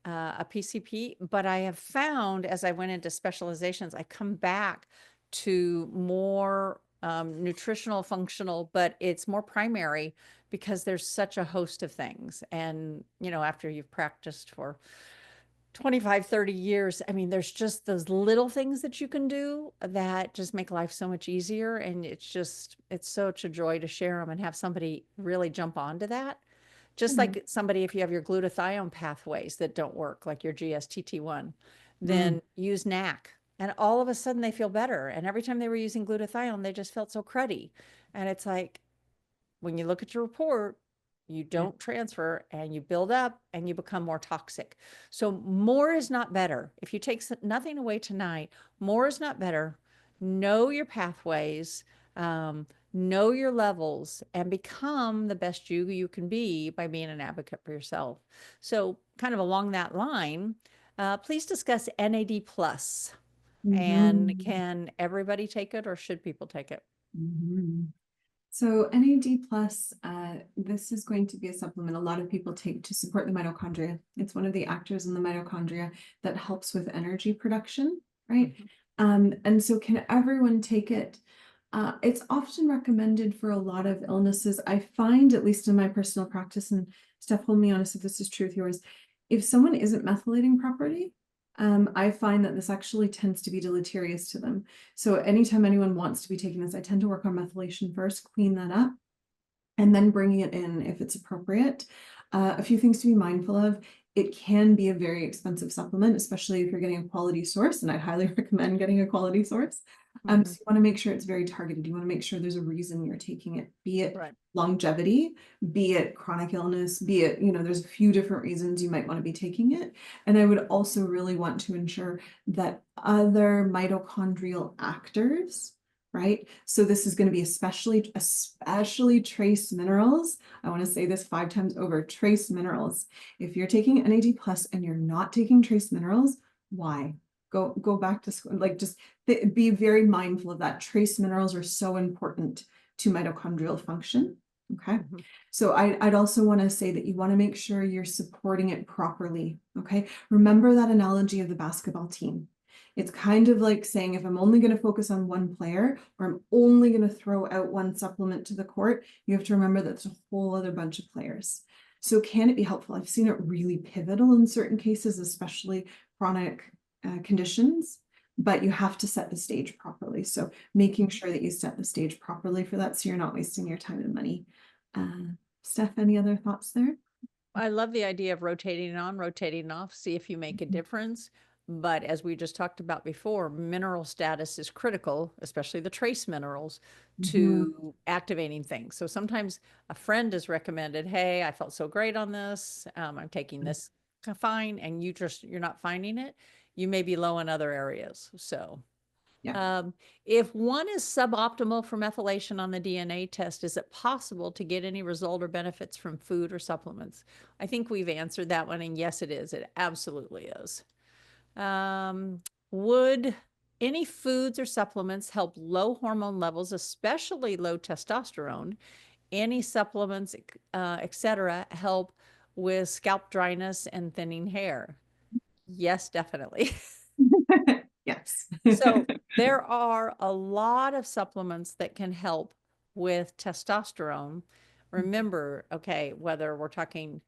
PCP, but I have found as I went into specializations, I come back to more nutritional, functional, but it's more primary because there's such a host of things. And, you know, after you've practiced for 25, 30 years, I mean, there's just those little things that you can do that just make life so much easier. And it's such a joy to share them and have somebody really jump onto that. Just like somebody, if you have your glutathione pathways that don't work, like your GSTT1, then use NAC. And all of a sudden they feel better. And every time they were using glutathione, they just felt so cruddy. And it's like, when you look at your report, you don't transfer and you build up and you become more toxic. So more is not better. If you take nothing away tonight, more is not better. Know your pathways. know your levels, and become the best you can be by being an advocate for yourself. So kind of along that line, please discuss NAD plus. And Mhm. can everybody take it, or should people take it? Mhm. So NAD plus, this is going to be a supplement a lot of people take to support the mitochondria. It's one of the actors in the mitochondria that helps with energy production, right? Mhm. And so can everyone take it? It's often recommended for a lot of illnesses. I find, at least in my personal practice, and Steph, hold me honest if this is true with yours, if someone isn't methylating properly, I find that this actually tends to be deleterious to them. So anytime anyone wants to be taking this, I tend to work on methylation first, clean that up, and then bringing it in if it's appropriate. A few things to be mindful of. It can be a very expensive supplement, especially if you're getting a quality source, and I highly recommend getting a quality source. So Mhm. you want to make sure it's very targeted. You want to make sure there's a reason you're taking it, be it Right. longevity, be it chronic illness, be it, there's a few different reasons you might want to be taking it. And I would also really want to ensure that other mitochondrial actors, right? So this is going to be especially trace minerals. I want to say this 5 times over, trace minerals. If you're taking NAD plus and you're not taking trace minerals, why? Go back to school. Like, just be very mindful of that. Trace minerals are so important to mitochondrial function. Okay. Mhm. So I'd also want to say that you want to make sure you're supporting it properly. Okay. Remember that analogy of the basketball team. It's kind of like saying, if I'm only going to focus on one player, or I'm only going to throw out one supplement to the court, you have to remember that's a whole other bunch of players. So can it be helpful? I've seen it really pivotal in certain cases, especially chronic conditions, but you have to set the stage properly. So making sure that you set the stage properly for that, so you're not wasting your time and money. Steph, any other thoughts there? I love the idea of rotating on, rotating off, see if you make a difference. But as we just talked about before, mineral status is critical, especially the trace minerals, Mhm. to activating things. So sometimes a friend has recommended, hey, I felt so great on this. I'm taking this fine, and you're not finding it. You may be low in other areas. So Yeah. if one is suboptimal for methylation on the DNA test, is it possible to get any result or benefits from food or supplements? I think we've answered that one, and yes, it is. It absolutely is. Would any foods or supplements help low hormone levels, especially low testosterone? Any supplements, etc., help with scalp dryness and thinning hair? Yes, definitely. Yes. So there are a lot of supplements that can help with testosterone. Remember, okay, whether we're talking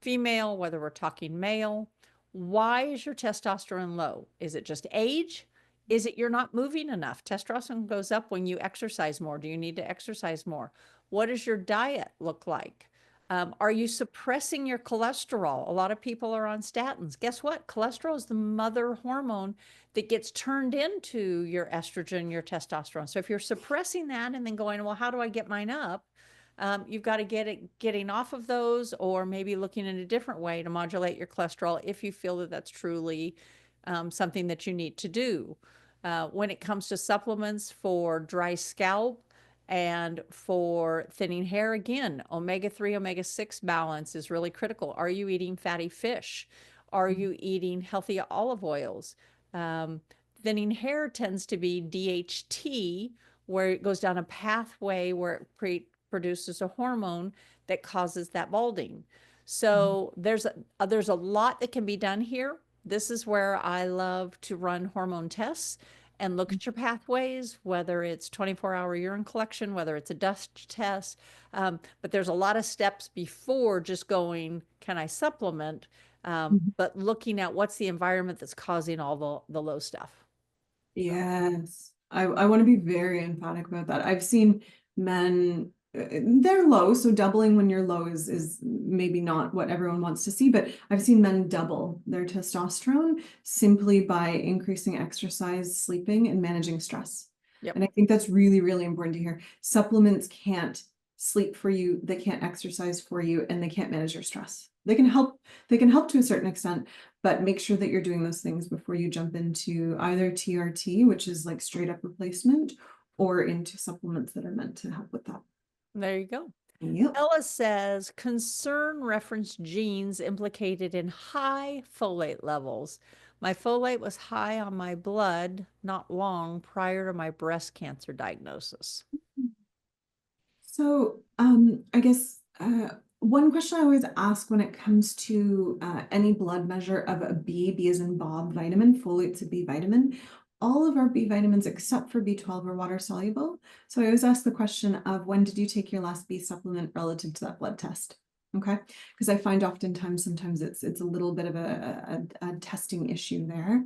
female, whether we're talking male, why is your testosterone low? Is it just age? Is it you're not moving enough? Testosterone goes up when you exercise more. Do you need to exercise more? What does your diet look like? Are you suppressing your cholesterol? A lot of people are on statins. Guess what? Cholesterol is the mother hormone that gets turned into your estrogen, your testosterone. So if you're suppressing that and then going, well, how do I get mine up? You've got to getting off of those, or maybe looking in a different way to modulate your cholesterol if you feel that that's truly something that you need to do. When it comes to supplements for dry scalp and for thinning hair, again, omega-3, omega-6 balance is really critical. Are you eating fatty fish? Are you eating healthy olive oils? Thinning hair tends to be DHT, where it goes down a pathway where it produces a hormone that causes that balding. So there's a lot that can be done here. This is where I love to run hormone tests and look at your pathways, whether it's 24-hour urine collection, whether it's a dust test. But there's a lot of steps before just going, can I supplement? But looking at what's the environment that's causing all the low stuff. Yes, I want to be very emphatic about that. I've seen men, they're low, so doubling when you're low is maybe not what everyone wants to see, but I've seen men double their testosterone simply by increasing exercise, sleeping, and managing stress. Yep. And I think that's really, really important to hear. Supplements can't sleep for you, they can't exercise for you, and they can't manage your stress. They can help to a certain extent, but make sure that you're doing those things before you jump into either TRT, which is like straight up replacement, or into supplements that are meant to help with that. There you go. Yep. Ella says, concern reference genes implicated in high folate levels. My folate was high on my blood not long prior to my breast cancer diagnosis. So I guess one question I always ask when it comes to any blood measure of a B as in Bob vitamin, folate's a B vitamin. All of our B vitamins except for B12 are water soluble. So I always ask the question of when did you take your last B supplement relative to that blood test? Okay, because I find sometimes it's a little bit of a testing issue there.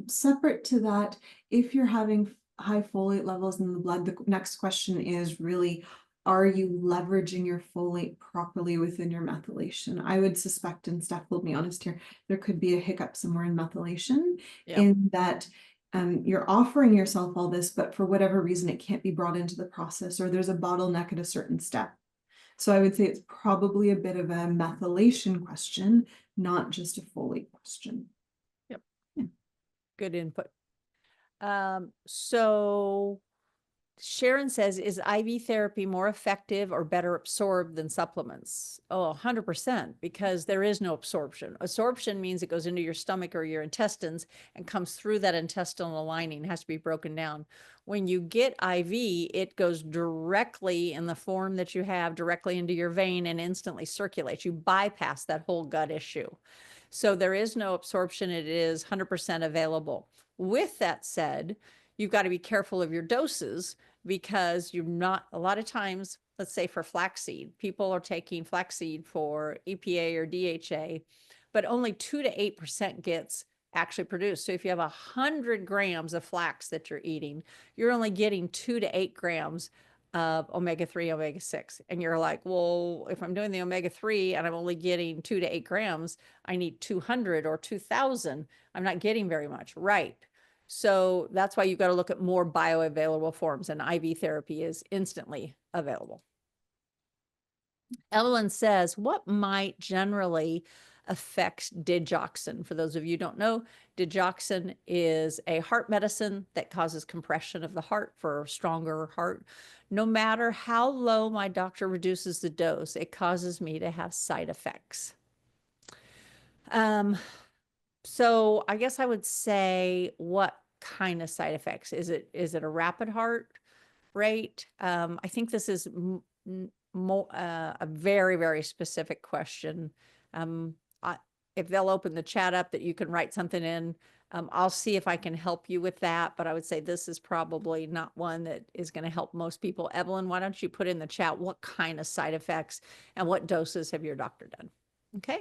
Separate to that, if you're having high folate levels in the blood, the next question is really, are you leveraging your folate properly within your methylation? I would suspect, and Steph will be honest here, there could be a hiccup somewhere in methylation in that you're offering yourself all this, but for whatever reason, it can't be brought into the process, or there's a bottleneck at a certain step. So I would say it's probably a bit of a methylation question, not just a folate question. Yep. Yeah. Good input. So Sharon says, is IV therapy more effective or better absorbed than supplements? Oh, 100%, because there is no absorption. Absorption means it goes into your stomach or your intestines and comes through that intestinal lining, has to be broken down. When you get IV, it goes directly in the form that you have directly into your vein and instantly circulates. You bypass that whole gut issue. So there is no absorption. It is 100% available. With that said, you've got to be careful of your doses because you're not, a lot of times, let's say for flaxseed, people are taking flaxseed for EPA or DHA, but only 2 to 8% gets actually produced. So if you have 100 grams of flax that you're eating, you're only getting 2 to 8 grams of omega-3, omega-6. And you're like, well, if I'm doing the omega-3 and I'm only getting 2 to 8 grams, I need 200 or 2,000. I'm not getting very much. Right. So that's why you've got to look at more bioavailable forms, and IV therapy is instantly available. Evelyn says, what might generally affect digoxin? For those of you who don't know, digoxin is a heart medicine that causes compression of the heart for a stronger heart. No matter how low my doctor reduces the dose, it causes me to have side effects. So I guess I would say, what kind of side effects? Is it a rapid heart rate? I think this is a very, very specific question. If they'll open the chat up that you can write something in, I'll see if I can help you with that. But I would say this is probably not one that is going to help most people. Evelyn, why don't you put in the chat what kind of side effects and what doses have your doctor done? Okay.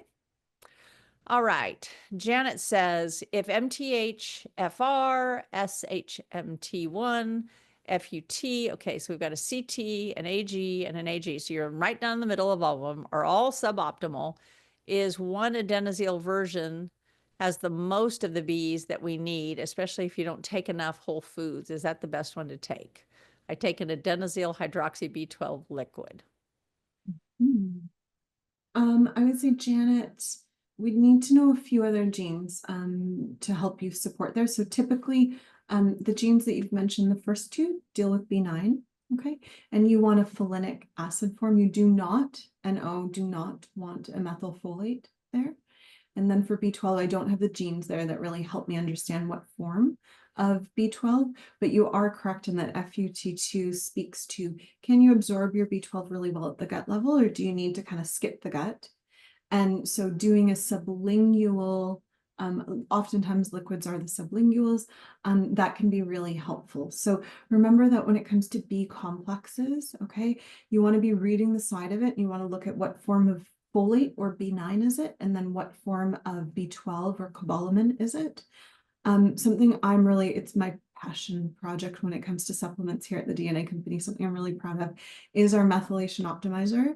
All right. Janet says, if MTHFR, SHMT1, FUT, okay, so we've got a CT, an AG, and an AG. So you're right down the middle of all of them, are all suboptimal. Is one adenosine version has the most of the Bs that we need, especially if you don't take enough whole foods. Is that the best one to take? I take an adenosine hydroxy B12 liquid. I would say, Janet, we'd need to know a few other genes to help you support there. So typically, the genes that you've mentioned, the first two, deal with B9, okay? And you want a folinic acid form. You do not, NO, do not want a methylfolate there. And then for B12, I don't have the genes there that really help me understand what form of B12, but you are correct in that FUT2 speaks to, can you absorb your B12 really well at the gut level, or do you need to kind of skip the gut? And so doing a sublingual, oftentimes liquids are the sublinguals, that can be really helpful. So remember that when it comes to B complexes, okay, you want to be reading the side of it, and you want to look at what form of folate or B9 is it, and then what form of B12 or cobalamin is it. Something it's my passion project when it comes to supplements here at the DNA company, something I'm really proud of is our methylation optimizer.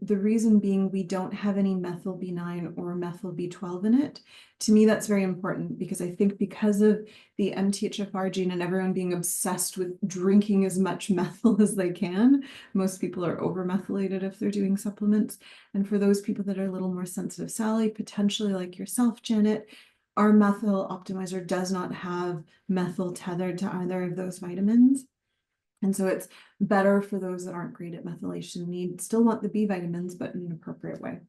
The reason being we don't have any methyl B9 or methyl B12 in it. To me, that's very important because I think because of the MTHFR gene and everyone being obsessed with drinking as much methyl as they can, most people are over methylated if they're doing supplements. And for those people that are a little more sensitive, Sally, potentially like yourself, Janet, our methyl optimizer does not have methyl tethered to either of those vitamins. And so it's better for those that aren't great at methylation, still want the B vitamins, but in an appropriate way.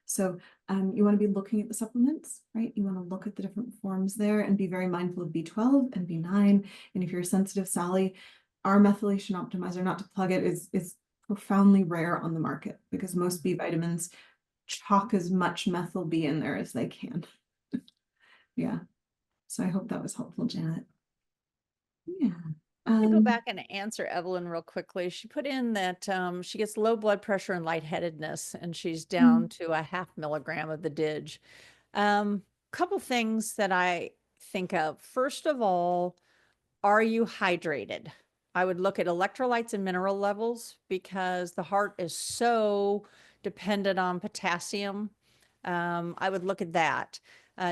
So you want to be looking at the supplements, right? You want to look at the different forms there and be very mindful of B12 and B9. And if you're a sensitive Sally, our methylation optimizer, not to plug it, is profoundly rare on the market because most B vitamins chock as much methyl B in there as they can. Yeah. So I hope that was helpful, Janet. Yeah. To go back and answer Evelyn real quickly. She put in that she gets low blood pressure and lightheadedness, and she's down to a 0.5 milligram of the DIG. Couple things that I think of. First of all, are you hydrated? I would look at electrolytes and mineral levels because the heart is so dependent on potassium. I would look at that.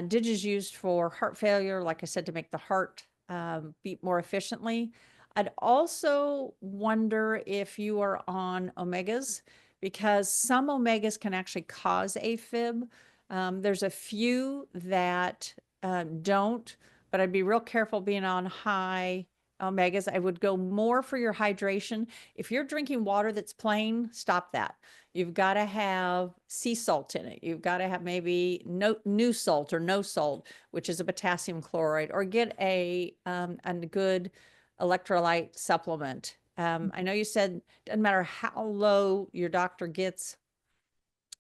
DIG is used for heart failure, like I said, to make the heart beat more efficiently. I'd also wonder if you are on omegas, because some omegas can actually cause AFib. There's a few that don't, but I'd be real careful being on high omegas. I would go more for your hydration. If you're drinking water that's plain, stop that. You've got to have sea salt in it. You've got to have maybe new salt or no salt, which is a potassium chloride, or get a good electrolyte supplement. I know you said doesn't matter how low your doctor gets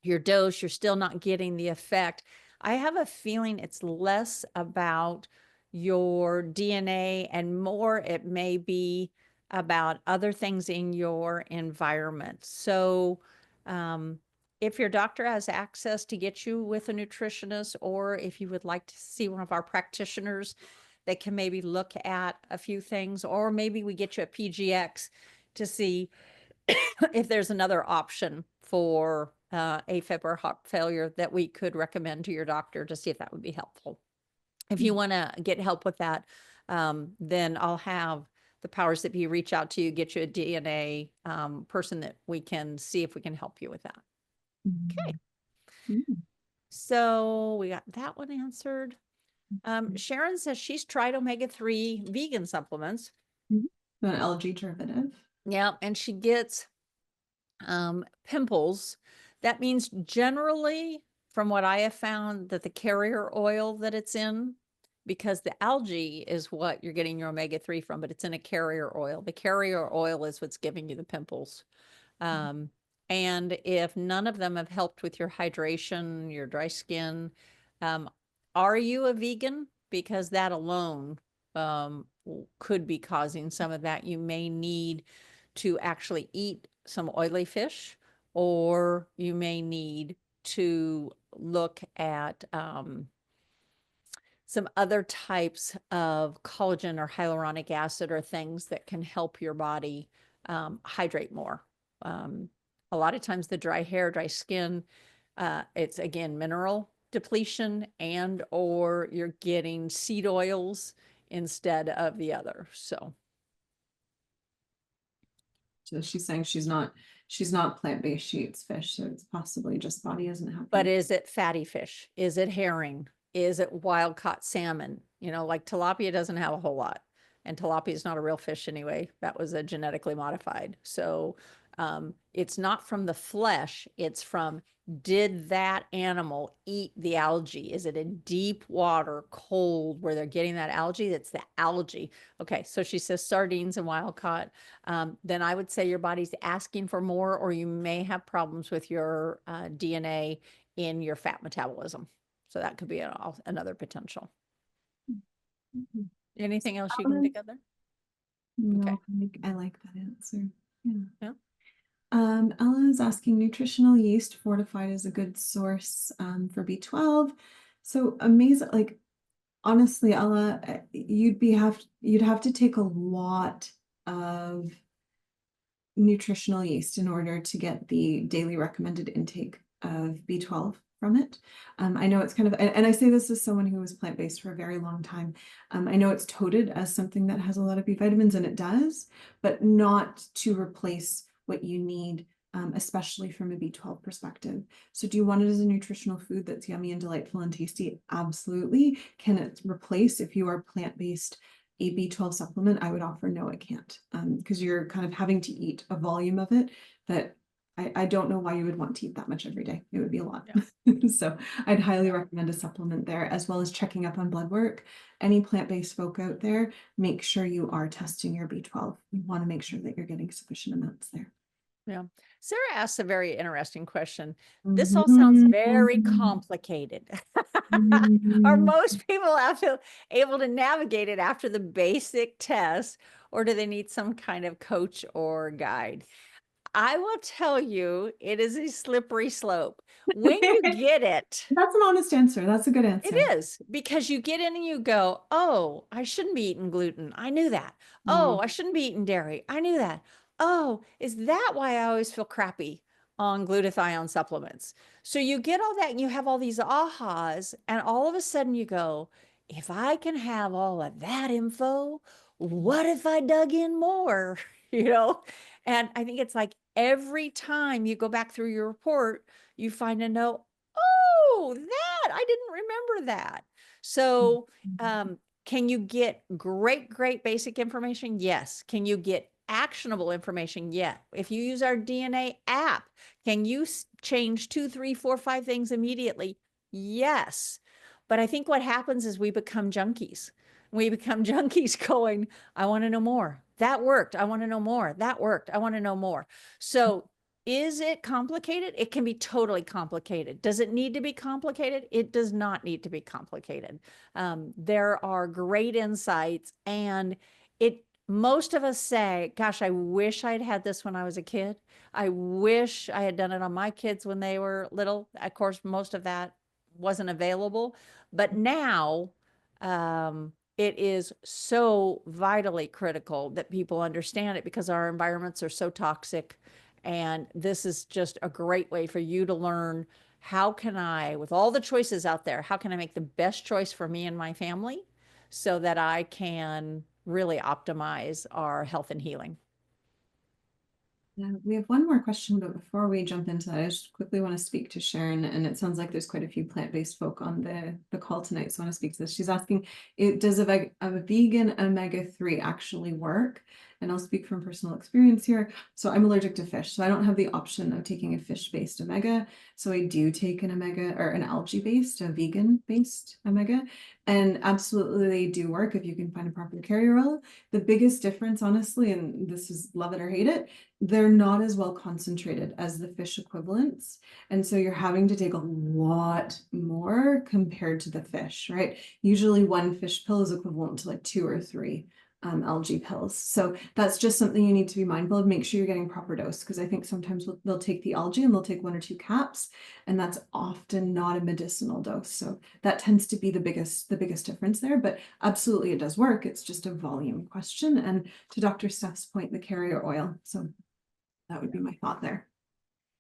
your dose, you're still not getting the effect. I have a feeling it's less about your DNA and more it may be about other things in your environment. So if your doctor has access to get you with a nutritionist, or if you would like to see one of our practitioners that can maybe look at a few things, or maybe we get you a PGX to see if there's another option for AFib or heart failure that we could recommend to your doctor to see if that would be helpful. If you want to get help with that, then I'll have the powers that be reach out to you, get you a DNA person that we can see if we can help you with that. Okay. So we got that one answered. Sharon says she's tried omega-3 vegan supplements. An algae derivative. Yeah, and she gets pimples. That means generally, from what I have found, that the carrier oil that it's in, because the algae is what you're getting your omega-3 from, but it's in a carrier oil. The carrier oil is what's giving you the pimples. And if none of them have helped with your hydration, your dry skin, are you a vegan? Because that alone could be causing some of that. You may need to actually eat some oily fish, or you may need to look at some other types of collagen or hyaluronic acid or things that can help your body hydrate more. A lot of times the dry hair, dry skin, it's again mineral depletion, and or you're getting seed oils instead of the other. So she's saying she's not plant-based, she eats fish, so it's possibly just body isn't happy. but is it fatty fish? Is it herring? Is it wild caught salmon? You know, like tilapia doesn't have a whole lot, and tilapia is not a real fish anyway. That was a genetically modified. So it's not from the flesh, it's from, did that animal eat the algae? Is it in deep water, cold, where they're getting that algae? That's the algae. Okay, so she says sardines and wild caught. Then I would say your body's asking for more, or you may have problems with your DNA in your fat metabolism. So that could be another potential. Anything else you can think of there? No, Okay. I like that answer. Yeah. Yeah. Ella is asking, nutritional yeast fortified is a good source for B12. So amazing, like honestly, Ella, you'd have to take a lot of nutritional yeast in order to get the daily recommended intake of B12 from it. I know it's kind of, and I say this as someone who was plant-based for a very long time. I know it's touted as something that has a lot of B vitamins, and it does, but not to replace what you need, especially from a B12 perspective. So do you want it as a nutritional food that's yummy and delightful and tasty? Absolutely. Can it replace, if you are plant-based, a B12 supplement, I would offer no, it can't, because you're kind of having to eat a volume of it that I don't know why you would want to eat that much every day. It would be a lot. So I'd highly recommend a supplement there, as well as checking up on blood work. Any plant-based folk out there, make sure you are testing your B12. You want to make sure that you're getting sufficient amounts there. Yeah. Sarah asks a very interesting question. This all sounds very complicated. Are most people able to navigate it after the basic test, or do they need some kind of coach or guide? I will tell you, it is a slippery slope. When you get it, That's an honest answer. That's a good answer. it is, because you get in and you go, oh, I shouldn't be eating gluten. I knew that. Oh, I shouldn't be eating dairy. I knew that. Oh, is that why I always feel crappy on glutathione supplements? So you get all that and you have all these ahas, and all of a sudden you go, if I can have all of that info, what if I dug in more? You know? And I think it's like every time you go back through your report, you find a note, oh, that I didn't remember that. So, can you get great basic information? Yes. Can you get actionable information? Yeah. If you use our DNA app, can you change 2, 3, 4, 5 things immediately? Yes. But I think what happens is we become junkies. We become junkies going, I want to know more. That worked. I want to know more. That worked. I want to know more. So is it complicated? It can be totally complicated. Does it need to be complicated? It does not need to be complicated. There are great insights, and most of us say, gosh, I wish I'd had this when I was a kid. I wish I had done it on my kids when they were little. Of course, most of that wasn't available, but now, it is so vitally critical that people understand it, because our environments are so toxic. And this is just a great way for you to learn, how can I, with all the choices out there, how can I make the best choice for me and my family so that I can really optimize our health and healing? We have one more question, but before we jump into that, I just quickly want to speak to Sharon, and it sounds like there's quite a few plant-based folk on the call tonight, so I want to speak to this. She's asking, does a vegan omega-3 actually work? And I'll speak from personal experience here. So I'm allergic to fish, so I don't have the option of taking a fish-based omega. So I do take an omega, or an algae-based, a vegan-based omega, and absolutely they do work if you can find a proper carrier oil. The biggest difference, honestly, and this is love it or hate it, they're not as well concentrated as the fish equivalents. And so you're having to take a lot more compared to the fish, right? Usually one fish pill is equivalent to like 2 or 3 algae pills. So that's just something you need to be mindful of. Make sure you're getting proper dose, because I think sometimes they'll take the algae and they'll take 1 or 2 caps, and that's often not a medicinal dose. So that tends to be the biggest difference there, but absolutely it does work. It's just a volume question. And to Dr. Steph's point, the carrier oil. So that would be my thought there.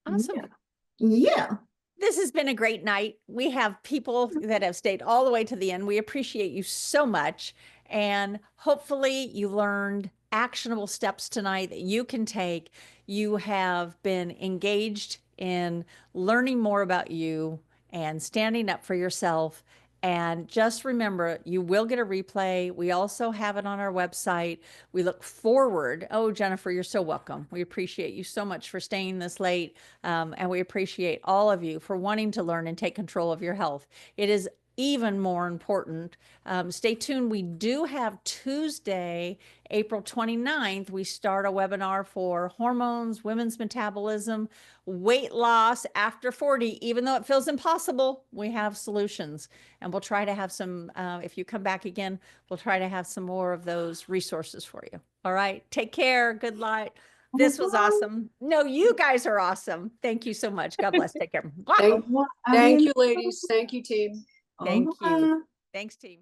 Awesome. Yeah. This has been a great night. We have people that have stayed all the way to the end. We appreciate you so much. And hopefully you learned actionable steps tonight that you can take. You have been engaged in learning more about you and standing up for yourself. And just remember, you will get a replay. We also have it on our website. We look forward. Oh, Jennifer, you're so welcome. We appreciate you so much for staying this late. And we appreciate all of you for wanting to learn and take control of your health. It is even more important. Stay tuned. We do have Tuesday, April 29th, we start a webinar for hormones, women's metabolism, weight loss after 40. Even though it feels impossible, we have solutions. And we'll try to have some, if you come back again, we'll try to have some more of those resources for you. All right. Take care. Good night. This was awesome. No, you guys are awesome. Thank you so much. God bless. Take care. Thank you, ladies. Thank you, team. Thank you. Thanks, team.